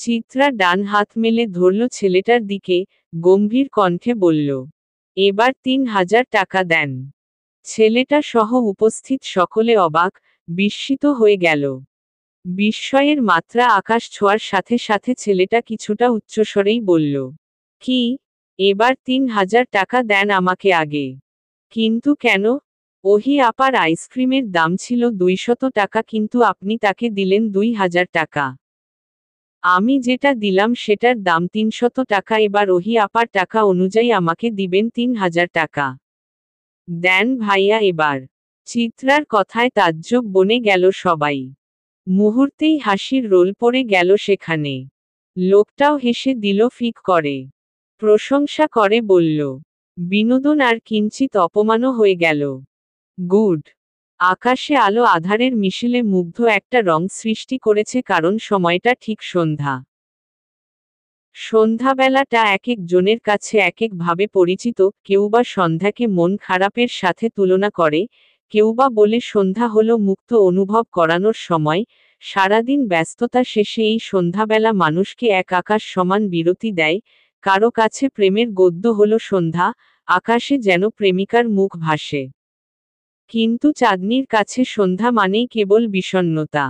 চিত্রা ডান হাত মেলে ধরল ছেলেটার দিকে, গম্ভীর কণ্ঠে বলল, এবার 3000 টাকা দেন। ছেলেটা সহ উপস্থিত সকলে অবাক, বিস্মিত হয়ে গেল। বিস্ময়ের মাত্রা আকাশ ছোঁয়ার সাথে সাথে ছেলেটা কিছুটা উচ্চস্বরেই বলল, কি, এবার 3000 টাকা দেন আমাকে আগে? কিন্তু কেন? ওহি আপার আইসক্রিমের দাম ছিল 200 টাকা, কিন্তু আপনি তাকে দিলেন 2000 টাকা। আমি যেটা দিলাম সেটার দাম 300 টাকা, এবার ওহি আপার টাকা অনুযায়ী আমাকে দিবেন 3000 টাকা। দেন ভাইয়া এবার। চিত্রার কথায় তাজ্জব বনে গেল সবাই। মুহূর্তেই হাসির রোল পড়ে গেল সেখানে। লোকটাও হেসে দিল ফিক করে। প্রশংসা করে বলল, বিনোদন আর কিঞ্চিত অপমানও হয়ে গেল। গুড। আকাশে আলো আধারের মিশেলে মুগ্ধ একটা রং সৃষ্টি করেছে, কারণ সময়টা ঠিক সন্ধ্যা। সন্ধ্যাবেলাটা এক এক জনের কাছে এক এক ভাবে পরিচিত। কেউ বা সন্ধ্যাকে মন খারাপের সাথে তুলনা করে, কেউ বা বলে সন্ধ্যা হলো মুক্ত অনুভব করানোর সময়। সারাদিন ব্যস্ততা শেষে এই সন্ধ্যাবেলা মানুষকে এক আকাশ সমান বিরতি দেয়। কারো কাছে প্রেমের গদ্য হলো সন্ধ্যা, আকাশে যেন প্রেমিকার মুখ ভাসে। কিন্তু চাঁদনির কাছে সন্ধ্যা মানেই কেবল বিষণ্ণতা।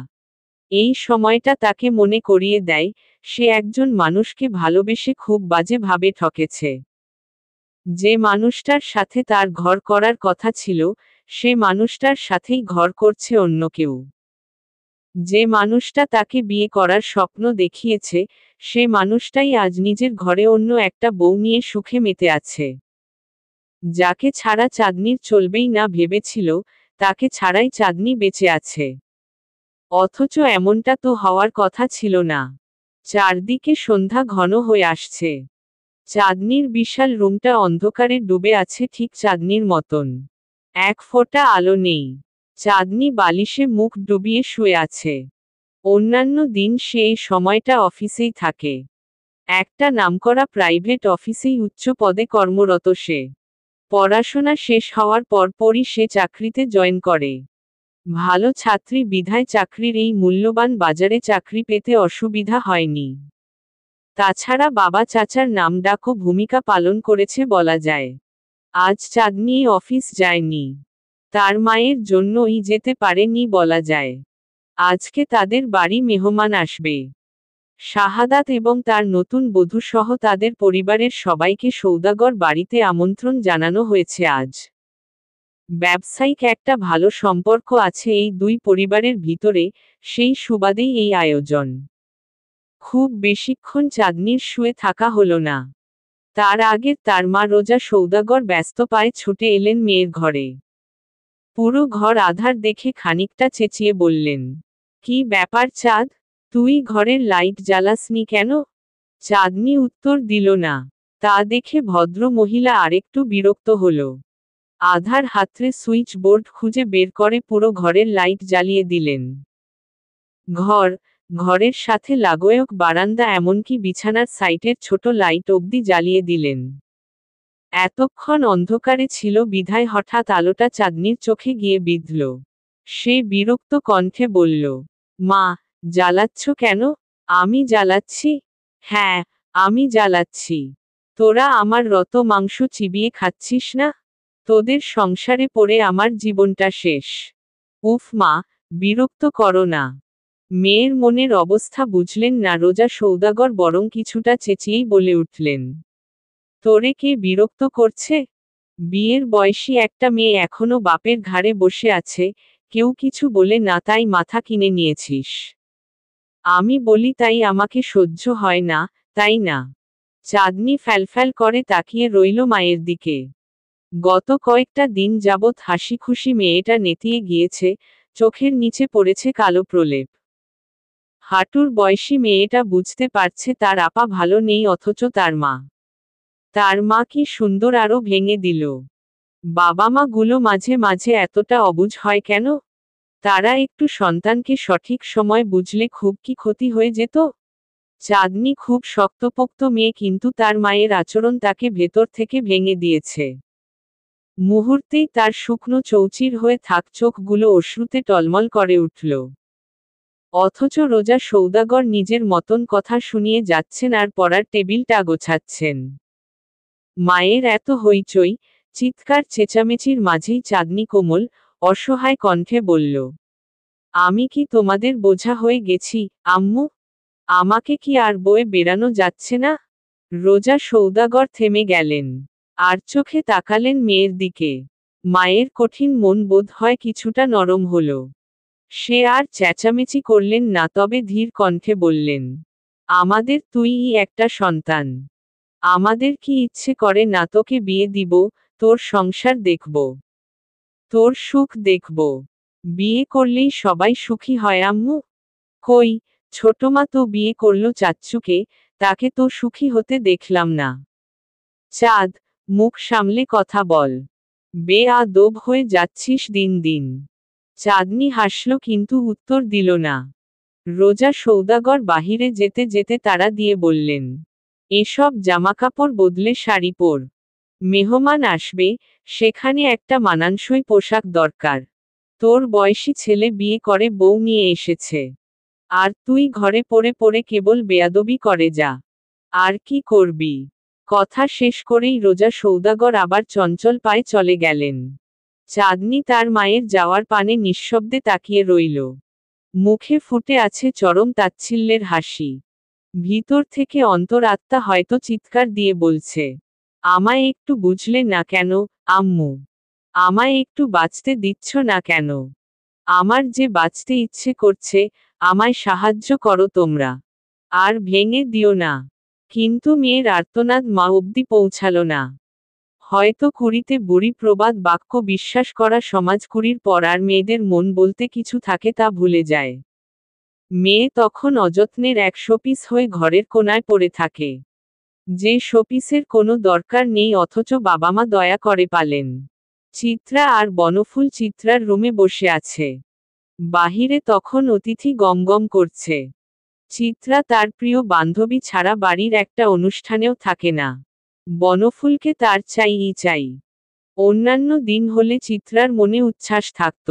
এই সময়টা তাকে মনে করিয়ে দেয়, সে একজন মানুষকে ভালোবেসে খুব বাজে ভাবে ঠকেছে। যে মানুষটার সাথে তার ঘর করার কথা ছিল, সে মানুষটার সাথেই ঘর করছে অন্য কেউ। যে মানুষটা তাকে বিয়ে করার স্বপ্ন দেখিয়েছে, সে মানুষটাই আজ নিজের ঘরে অন্য একটা বউ নিয়ে সুখে মেতে আছে। যাকে ছাড়া চাঁদনির চলবেই না ভেবেছিল, তাকে ছাড়াই চাঁদনি বেঁচে আছে। অথচ এমনটা তো হওয়ার কথা ছিল না। চারদিকে সন্ধ্যা ঘন হয়ে আসছে। চাঁদনির বিশাল রুমটা অন্ধকারে ডুবে আছে ঠিক চাঁদনির মতন। এক ফোঁটা আলো নেই। চাঁদনি বালিশে মুখ ডুবিয়ে শুয়ে আছে। অন্যান্য দিন সে এই সময়টা অফিসেই থাকে। একটা নামকরা প্রাইভেট অফিসেই উচ্চ পদে কর্মরত সে। পড়াশোনা শেষ হওয়ার পরপরই সে চাকরিতে জয়েন করে। ভালো ছাত্রী বিধায় চাকরির এই মূল্যবান বাজারে চাকরি পেতে অসুবিধা হয়নি। তাছাড়া বাবা চাচার নামডাকও ভূমিকা পালন করেছে বলা যায়। আজ চাঁদনি অফিস যায়নি। তার মায়ের জন্যই যেতে পারেনি বলা যায়। আজকে তাদের বাড়ি মেহমান আসবে। শাহাদাত এবং তার নতুন বধূ সহ তাদের পরিবারের সবাইকে সৌদাগর বাড়িতে আমন্ত্রণ জানানো হয়েছে আজ। ব্যবসায়িক একটা ভালো সম্পর্ক আছে এই দুই পরিবারের ভিতরে, সেই সুবাদেই এই আয়োজন। খুব বেশিক্ষণ চাঁদনির শুয়ে থাকা হলো না। তার আগে তার মা রোজা সৌদাগর ব্যস্ত পায়ে ছুটে এলেন মেয়ের ঘরে। পুরো ঘর আধার দেখে খানিকটা চেঁচিয়ে বললেন, কি ব্যাপার চাঁদ, তুই ঘরের লাইট জ্বালাসনি কেন? চাঁদনি উত্তর দিল না। তা দেখে ভদ্র মহিলা আরেকটু বিরক্ত হল। আধার হাতড়ে সুইচ বোর্ড খুঁজে বের করে পুরো ঘরের লাইট জ্বালিয়ে দিলেন। ঘরের সাথে লাগোয়ক বারান্দা এমনকি বিছানার সাইটের ছোট লাইট অবধি জ্বালিয়ে দিলেন। এতক্ষণ অন্ধকারে ছিল বিধায় হঠাৎ আলোটা চাঁদনির চোখে গিয়ে বিঁধল। সে বিরক্ত কণ্ঠে বলল, মা, জ্বালাচ্ছ কেন? আমি জ্বালাচ্ছি? হ্যাঁ, আমি জ্বালাচ্ছি। তোরা আমার রত মাংস চিবিয়ে খাচ্ছিস না? তোদের সংসারে পড়ে আমার জীবনটা শেষ। উফ মা, বিরক্ত করো না। মেয়ের মনের অবস্থা বুঝলেন না রোজা সৌদাগর, বরং কিছুটা চেঁচিয়েই বলে উঠলেন, তোরে কে বিরক্ত করছে? বিয়ের বয়সী একটা মেয়ে এখনো বাপের ঘাড়ে বসে আছে, কেউ কিছু বলে না তাই মাথা কিনে নিয়েছিস? আমি বলি তাই আমাকে সহ্য হয় না, তাই না? চাঁদনি ফ্যালফ্যাল করে তাকিয়ে রইল মায়ের দিকে। গত কয়েকটা দিন যাবৎ হাসি খুশি মেয়েটা নেতিয়ে গিয়েছে, চোখের নিচে পড়েছে কালো প্রলেপ। হাঁটুর বয়সী মেয়েটা বুঝতে পারছে তার আপা ভালো নেই, অথচ তার মা কি সুন্দর আরো ভেঙে দিল। বাবা মা গুলো মাঝে মাঝে এতটা অবুঝ হয় কেন? তারা একটু সন্তানকে সঠিক সময় বুঝলে খুব কি ক্ষতি হয়ে যেত? চাঁদনি খুব শক্তপোক্ত মেয়ে, কিন্তু তার মায়ের আচরণ তাকে ভেতর থেকে ভেঙে দিয়েছে। মুহূর্তেই তার শুকনো চৌচির হয়ে থাক চোখগুলো অশ্রুতে টলমল করে উঠল। অথচ রোজা সৌদাগর নিজের মতন কথা শুনিয়ে যাচ্ছেন আর পড়ার টেবিলটা গোছাচ্ছেন। মায়ের এত হইচই, চিৎকার চেঁচামেচির মাঝেই চাঁদনি কোমল, অসহায় কণ্ঠে বলল, আমি কি তোমাদের বোঝা হয়ে গেছি, আম্মু? আমাকে কি আর বয়ে বেড়ানো যাচ্ছে না? রোজা সৌদাগর থেমে গেলেন। আর চোখে তাকালেন মেয়ের দিকে। মায়ের কঠিন মন বোধ হয় কিছুটা নরম হল। সে আর চেঁচামেচি করলেন না, তবে ধীর কণ্ঠে বললেন, আমাদের তুইই একটা সন্তান। আমাদের কি ইচ্ছে করে না তোকে বিয়ে দিব, তোর সংসার দেখব, তোর সুখ দেখব? বিয়ে করলেই সবাই সুখী হয় আম্মু? কই, ছোটমা তো বিয়ে করলো চাচ্চুকে, তাকে তো সুখী হতে দেখলাম না। চাঁদ, মুখ সামলে কথা বল। বেআদব হয়ে যাচ্ছিস দিন দিন। চাঁদনি হাসল কিন্তু উত্তর দিল না। রোজা সৌদাগর বাহিরে যেতে যেতে তাড়া দিয়ে বললেন, এসব জামাকাপড় বদলে শাড়ি পর। মেহমান আসবে, সেখানে একটা মানানসই পোশাক দরকার। তোর বয়সী ছেলে বিয়ে করে বউ নিয়ে এসেছে। আর তুই ঘরে পড়ে পড়ে কেবল বেয়াদবি করে যা। আর কি করবি? কথা শেষ করেই রোজা সৌদাগর আবার চঞ্চল পায়ে চলে গেলেন। চাঁদনি তার মায়ের যাওয়ার পানে নিঃশব্দে তাকিয়ে রইল। মুখে ফুটে আছে চরম তাচ্ছিল্যের হাসি। ভিতর থেকে অন্তরাত্মা হয়তো চিৎকার দিয়ে বলছে, আমায় একটু বুঝলে না কেন, আম্মু? আমায় একটু বাঁচতে দিচ্ছ না কেন? আমার যে বাঁচতে ইচ্ছে করছে, আমায় সাহায্য করো তোমরা। আর ভেঙে দিও না। কিন্তু মেয়ের আর্তনাদ মা অবধি পৌঁছালো না। হয়তো কুড়িতে বুড়ি প্রবাদ বাক্য বিশ্বাস করা সমাজ কুড়ির পর আর মেয়েদের মন বলতে কিছু থাকে তা ভুলে যায়। মেয়ে তখন অযত্নের এক শোপিস হয়ে ঘরের কোনায় পড়ে থাকে। যে শোপিসের কোনো দরকার নেই, অথচ বাবা মা দয়া করে পালেন। চিত্রা আর বনফুল চিত্রার রুমে বসে আছে। বাহিরে তখন অতিথি গমগম করছে। চিত্রা তার প্রিয় বান্ধবী ছাড়া বাড়ির একটা অনুষ্ঠানেও থাকে না। বনফুলকে তার চাই। অন্যান্য দিন হলে চিত্রার মনে উচ্ছ্বাস থাকত।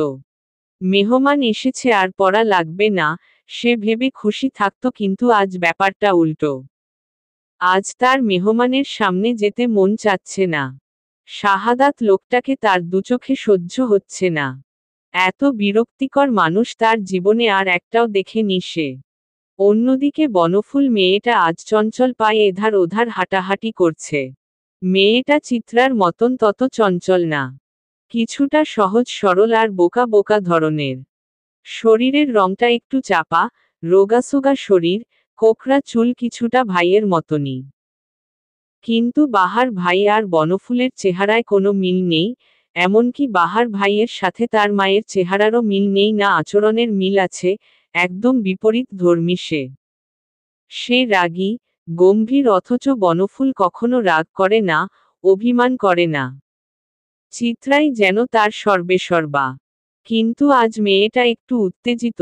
মেহমান এসেছে আর পড়া লাগবে না, সে ভেবে খুশি থাকত, কিন্তু আজ ব্যাপারটা উল্টো। আজ তার মেহমানের সামনে যেতে মন চাচ্ছে না। শাহাদাত লোকটাকে তার দুচোখে সহ্য হচ্ছে না। এত বিরক্তিকর মানুষ তার জীবনে আর একটাও দেখেনি সে। অন্যদিকে বনফুল মেয়েটা আজ চঞ্চল পায়ে এধার ওধার হাঁটাহাঁটি করছে। মেয়েটা চিত্রার মতন তত চঞ্চল না, কিছুটা সহজ সরল আর বোকা বোকা ধরনের। শরীরের রংটা একটু চাপা, রোগাসোগা শরীর, কোকড়া চুল, কিছুটা ভাইয়ের মতনই। কিন্তু বাহার ভাই আর বনফুলের চেহারায় কোনো মিল নেই, এমনকি বাহার ভাইয়ের সাথে তার মায়ের চেহারারও মিল নেই, না আচরণের মিল আছে, একদম বিপরীত ধর্মী সে। সে রাগী, গম্ভীর, অথচ বনফুল কখনো রাগ করে না, অভিমান করে না। চিত্রাই যেন তার সর্বেসর্বা। কিন্তু আজ মেয়েটা একটু উত্তেজিত,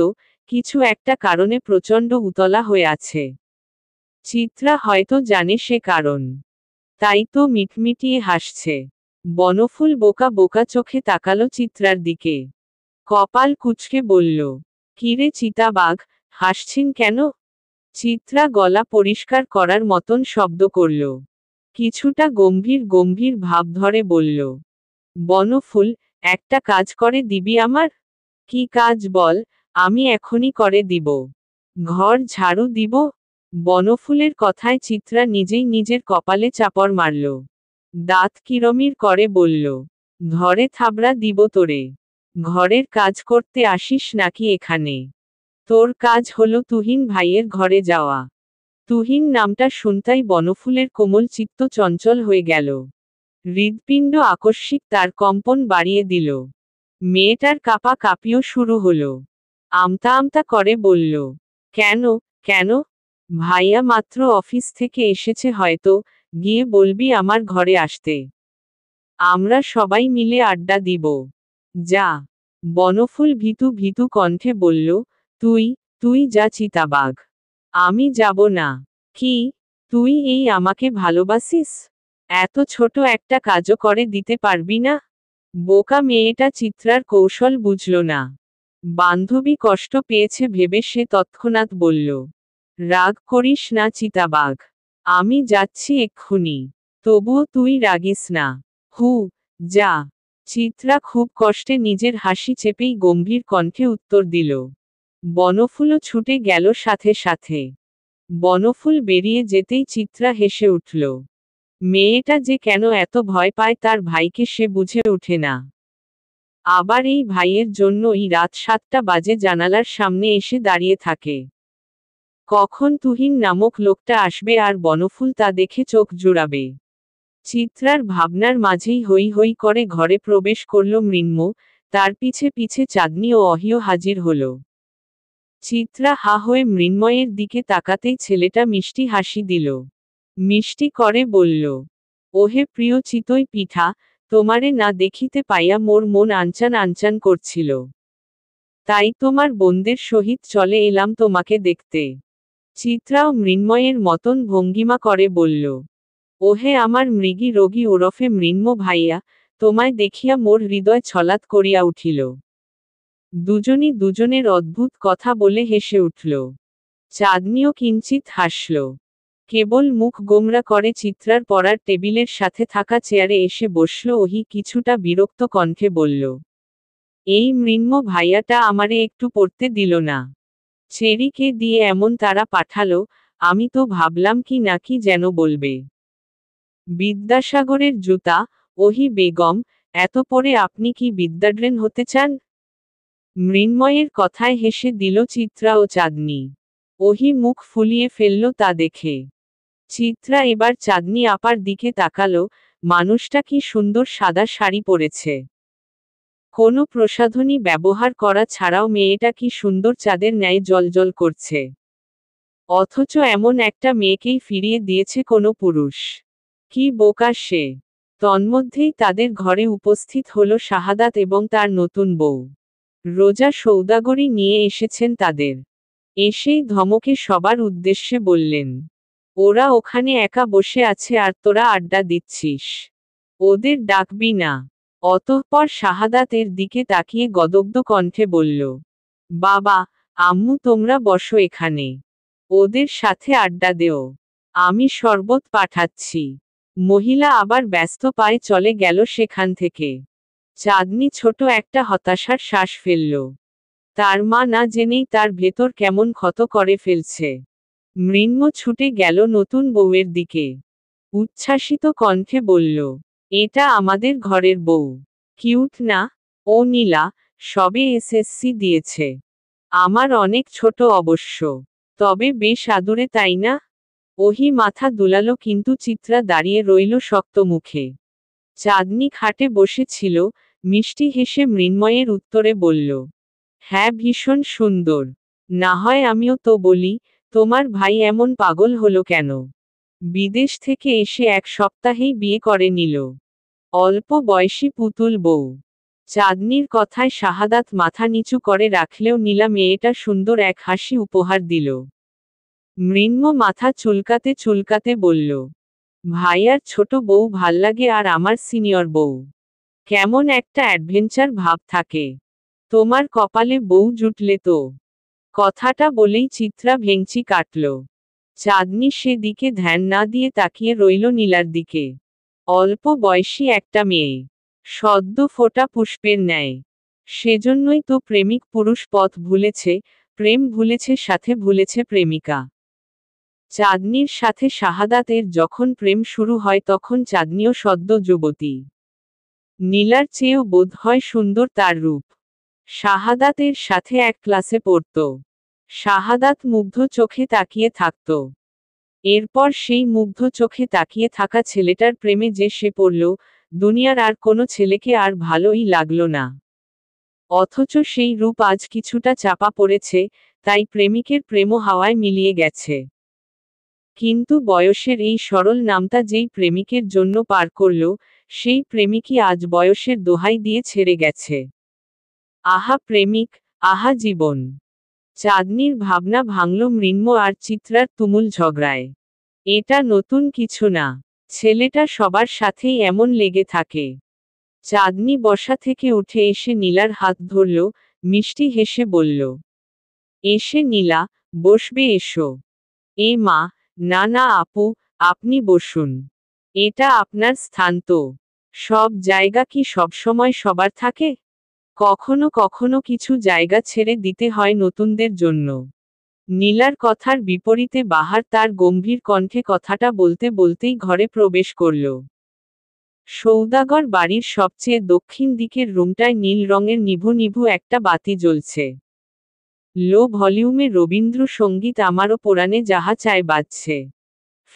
কিছু একটা কারণে প্রচণ্ড উতলা হয়ে আছে। চিত্রা হয়তো জানে সে কারণ, তাই তো মিটমিটিয়ে হাসছে। বনফুল বোকা বোকা চোখে তাকালো চিত্রার দিকে, কপাল কুঁচকে বলল, কিরে চিতাবাঘ, হাসছিন কেন? চিত্রা গলা পরিষ্কার করার মতন শব্দ করল, কিছুটা গম্ভীর গম্ভীর ভাব ধরে বলল, বনফুল, একটা কাজ করে দিবি আমার? কি কাজ বল, আমি এখনই করে দিব। ঘর ঝাড়ু দিব? বনফুলের কথায় চিত্রা নিজেই নিজের কপালে চাপড় মারল। দাঁত কিরমির করে বলল, ধরে থাবড়া দিব তোরে। ঘরের কাজ করতে আসিস নাকি এখানে? তোর কাজ হলো তুহিন ভাইয়ের ঘরে যাওয়া। তুহিন নামটা শুনতাই বনফুলের কোমল চিত্ত চঞ্চল হয়ে গেল। হৃৎপিণ্ড আকস্মিক তার কম্পন বাড়িয়ে দিল। মেয়েটার কাঁপা কাঁপিও শুরু হলো। আমতা আমতা করে বলল, কেন কেন? ভাইয়া মাত্র অফিস থেকে এসেছে হয়তো, গিয়ে বলবি আমার ঘরে আসতে। আমরা সবাই মিলে আড্ডা দিব। যা। বনফুল ভীতু ভীতু কণ্ঠে বলল, তুই তুই যা চিতাবাঘ। আমি যাব না। কি? তুই এই আমাকে ভালোবাসিস? এত ছোট একটা কাজও করে দিতে পারবি না? বোকা মেয়েটা চিত্রার কৌশল বুঝল না। বান্ধবী কষ্ট পেয়েছে ভেবে সে তৎক্ষণাৎ বলল, রাগ করিস না চিতাবাঘ, আমি যাচ্ছি এক্ষুনি। তবুও তুই রাগিস না। হু, যা। চিত্রা খুব কষ্টে নিজের হাসি চেপেই গম্ভীর কণ্ঠে উত্তর দিল। বনফুলও ছুটে গেল সাথে সাথে। বনফুল বেরিয়ে যেতেই চিত্রা হেসে উঠল। মেয়েটা যে কেন এত ভয় পায় তার ভাইকে সে বুঝে ওঠে না। আবার এই ভাইয়ের জন্যই রাত 7টা বাজে জানালার সামনে এসে দাঁড়িয়ে থাকে। কখন তুহিন নামক লোকটা আসবে আর বনফুল তা দেখে চোখ জুড়াবে। চিত্রার ভাবনার মাঝেই হৈ হৈ করে ঘরে প্রবেশ করল মৃন্ময়, তার পিছে পিছে চাঁদনি ও অহিও হাজির হল। চিত্রা হা হয়ে মৃন্ময়ের দিকে তাকাতেই ছেলেটা মিষ্টি হাসি দিল। মিষ্টি করে বলল, ওহে প্রিয় চিতই পিঠা, তোমারে না দেখিতে পাইয়া মোর মন আনচান আনচান করছিল। তাই তোমার বোনদের সহিত চলে এলাম তোমাকে দেখতে। চিত্রাও মৃন্ময়ের মতন ভঙ্গিমা করে বলল, ওহে আমার মৃগী রোগী ওরফে মৃন্ময় ভাইয়া, তোমায় দেখিয়া মোর হৃদয় ছলাৎ করিয়া উঠিল। দুজনই দুজনের অদ্ভুত কথা বলে হেসে উঠল। চাঁদনিও কিঞ্চিত হাসল। কেবল মুখ গোমরা করে চিত্রার পড়ার টেবিলের সাথে থাকা চেয়ারে এসে বসল ওহি কিছুটা বিরক্ত কণ্ঠে বলল, এই মৃন্ময় ভাইয়াটা আমারে একটু পড়তে দিল না। চেরিকে দিয়ে এমন তারা পাঠালো, আমি তো ভাবলাম কি নাকি যেন বলবে। বিদ্যাসাগরের জুতা, ওহি বেগম, এত পরে আপনি কি বিদ্যাড্রেন হতে চান? মৃন্ময়ের কথায় হেসে দিল চিত্রা ও চাঁদনি। ওহি মুখ ফুলিয়ে ফেলল তা দেখে। চিত্রা এবার চাঁদনি আপার দিকে তাকালো, মানুষটা কি সুন্দর সাদা শাড়ি পরেছে। কোনো প্রসাধনী ব্যবহার করা ছাড়াও মেয়েটা কি সুন্দর চাঁদের ন্যায় জ্বলজ্বল করছে। অথচ এমন একটা মেয়েকেই ফিরিয়ে দিয়েছে কোনো পুরুষ। কি বোকা সে। তন্মধ্যেই তাদের ঘরে উপস্থিত হলো শাহাদাত এবং তার নতুন বউ। রোজা সৌদাগরী নিয়ে এসেছেন তাদের। এসেই ধমকে সবার উদ্দেশ্যে বললেন, ওরা ওখানে একা বসে আছে আর তোরা আড্ডা দিচ্ছিস। ওদের ডাকবি না। অতঃপর শাহাদাতের দিকে তাকিয়ে গদগ্ধ কণ্ঠে বলল, বাবা, আম্মু তোমরা বসো এখানে। ওদের সাথে আড্ডা দেও। আমি শরবত পাঠাচ্ছি। মহিলা আবার ব্যস্ত পায়ে চলে গেল সেখান থেকে। চাঁদনি ছোট একটা হতাশার শ্বাস ফেলল। তার মা না জেনেই তার ভেতর কেমন ক্ষত করে ফেলছে। মৃন্ময় ছুটে গেল নতুন বউয়ের দিকে। উচ্ছ্বাসিত কণ্ঠে বলল, এটা আমাদের ঘরের বউ। কিউট না? ও নীলা, সবে এসএসসি দিয়েছে। আমার অনেক ছোট অবশ্য, তবে বেশ আদুরে, তাই না? ওহি মাথা দুলালো, কিন্তু চিত্রা দাঁড়িয়ে রইল শক্ত মুখে। চাঁদনি খাটে বসেছিল, মিষ্টি হেসে মৃন্ময়ের উত্তরে বলল, হ্যাঁ, ভীষণ সুন্দর। না হয় আমিও তো বলি, তোমার ভাই এমন পাগল হলো কেন? বিদেশ থেকে এসে 1 সপ্তাহেই বিয়ে করে নিল। অল্প বয়সী পুতুল বউ। চাঁদনির কথায় শাহাদাত মাথা নিচু করে রাখলেও নীলা মেয়েটা সুন্দর এক হাসি উপহার দিল। মৃন্ময় মাথা চুলকাতে চুলকাতে বলল, ভাইয়ার ছোট বউ ভাল্লাগে, আর আমার সিনিয়র বউ। কেমন একটা অ্যাডভেঞ্চার ভাব থাকে। তোমার কপালে বউ জুটলে তো। কথাটা বলেই চিত্রা ভেংচি কাটল। চাঁদনি সেদিকে ধ্যান না দিয়ে তাকিয়ে রইল নীলার দিকে। অল্প বয়সী একটা মেয়ে, সদ্য ফোটা পুষ্পের ন্যায়। সেজন্যই তো প্রেমিক পুরুষ পথ ভুলেছে, প্রেম ভুলেছে, সাথে ভুলেছে প্রেমিকা। চাঁদনির সাথে শাহাদাতের যখন প্রেম শুরু হয় তখন চাঁদনিও সদ্য যুবতী। নীলার চেয়েও বোধ হয় সুন্দর তার রূপ। শাহাদাতের সাথে এক ক্লাসে পড়ত। শাহাদাত মুগ্ধ চোখে তাকিয়ে থাকত। এরপর সেই মুগ্ধ চোখে তাকিয়ে থাকা ছেলেটার প্রেমে যে সে পড়ল, দুনিয়ার আর কোনো ছেলেকে আর ভালোই লাগলো না। অথচ সেই রূপ আজ কিছুটা চাপা পড়েছে, তাই প্রেমিকের প্রেমও হাওয়ায় মিলিয়ে গেছে। কিন্তু বয়সের এই সরল নামটা যেই প্রেমিকের জন্য পার করল, সেই প্রেমিকই আজ বয়সের দোহাই দিয়ে ছেড়ে গেছে। আহা প্রেমিক, আহা জীবন। চাঁদনির ভাবনা ভাঙল মৃন্ময় আর চিত্রার তুমুল ঝগড়ায়। এটা নতুন কিছু না। ছেলেটা সবার সাথেই এমন লেগে থাকে। চাঁদনি বসা থেকে উঠে এসে নীলার হাত ধরল, মিষ্টি হেসে বলল, এসে নীলা, বসবে এসো। এ মা, না না আপু, আপনি বসুন। এটা আপনার স্থান তো। সব জায়গা কি সবসময় সবার থাকে? কখনো কখনো কিছু জায়গা ছেড়ে দিতে হয় নতুনদের জন্য। নীলার কথার বিপরীতে বাহার তার গম্ভীর কণ্ঠে কথাটা বলতে বলতেই ঘরে প্রবেশ করল। সৌদাগর বাড়ির সবচেয়ে দক্ষিণ দিকের রুমটায় নীল রঙের নিভু নিভু একটা বাতি জ্বলছে। লো ভলিউমে রবীন্দ্রসঙ্গীত আমারও পোড়ানে যাহা চায় বাজছে।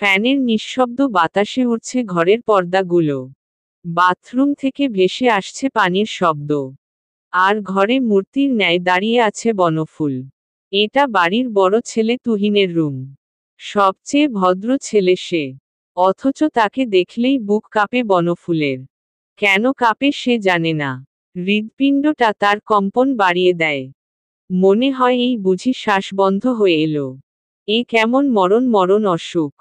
ফ্যানের নিঃশব্দ বাতাসে উড়ছে ঘরের পর্দাগুলো। বাথরুম থেকে ভেসে আসছে পানির শব্দ। আর ঘরে মূর্তির ন্যায় দাঁড়িয়ে আছে বনফুল। এটা বাড়ির বড় ছেলে তুহিনের রুম। সবচেয়ে ভদ্র ছেলে সে। অথচ তাকে দেখলেই বুক কাঁপে বনফুলের। কেন কাঁপে সে জানে না। হৃৎপিণ্ডটা তার কম্পন বাড়িয়ে দেয়। মনে হয় এই বুঝি শ্বাস বন্ধ হয়ে এলো। এ কেমন মরণ মরণ অসুখ।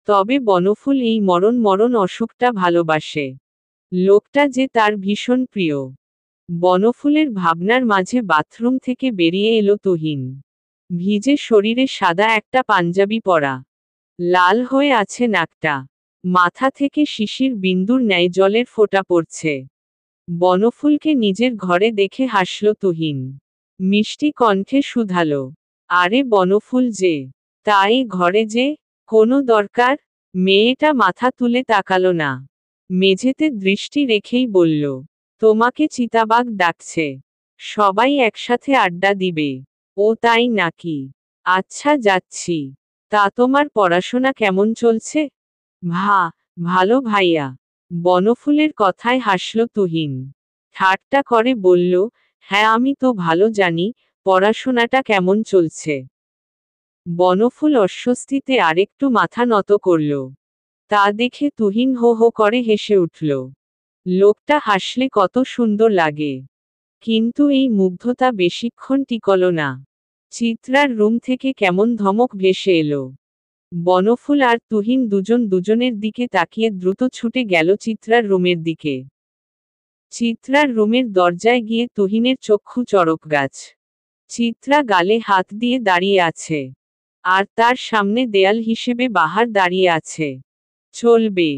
তবে বনফুল এই মরণ মরণ অসুখটা ভালোবাসে। লোকটা যে তার ভীষণ প্রিয়। বনফুলের ভাবনার মাঝে বাথরুম থেকে বেরিয়ে এলো তুহিন। ভিজে শরীরে সাদা একটা পাঞ্জাবি পরা। লাল হয়ে আছে নাকটা। মাথা থেকে শিশির বিন্দুর ন্যায় জলের ফোঁটা পড়ছে। বনফুলকে নিজের ঘরে দেখে হাসল তুহিন। মিষ্টি কণ্ঠে শুধালো, আরে বনফুল যে, তাই ঘরে যে, কোনো দরকার? মেয়েটা মাথা তুলে তাকালো না। মেঝেতে দৃষ্টি রেখেই বলল, তোমাকে চিতাবাঘ ডাকছে। সবাই একসাথে আড্ডা দিবে। ও তাই নাকি? আচ্ছা যাচ্ছি। তা তোমার পড়াশোনা কেমন চলছে? ভালো ভাইয়া। বনফুলের কথায় হাসল তুহিন। ঠাট্টা করে বলল, হ্যাঁ আমি তো ভালো জানি, পড়াশোনাটা কেমন চলছে। বনফুল অস্বস্তিতে আরেকটু মাথা নত করল। তা দেখে তুহিন হো হো করে হেসে উঠল। লোকটা হাসলে কত সুন্দর লাগে। কিন্তু এই মুগ্ধতা বেশিক্ষণ টিকল না। চিত্রার রুম থেকে কেমন ধমক ভেসে এলো। বনফুল আর তুহিন দুজন দুজনের দিকে তাকিয়ে দ্রুত ছুটে গেল চিত্রার রুমের দিকে। চিত্রার রুমের দরজায় গিয়ে তুহিনের চক্ষু চড়ক গাছ। চিত্রা গালে হাত দিয়ে দাঁড়িয়ে আছে। আর তার সামনে দেয়াল হিসেবে বাহার দাঁড়িয়ে আছে। চলবে।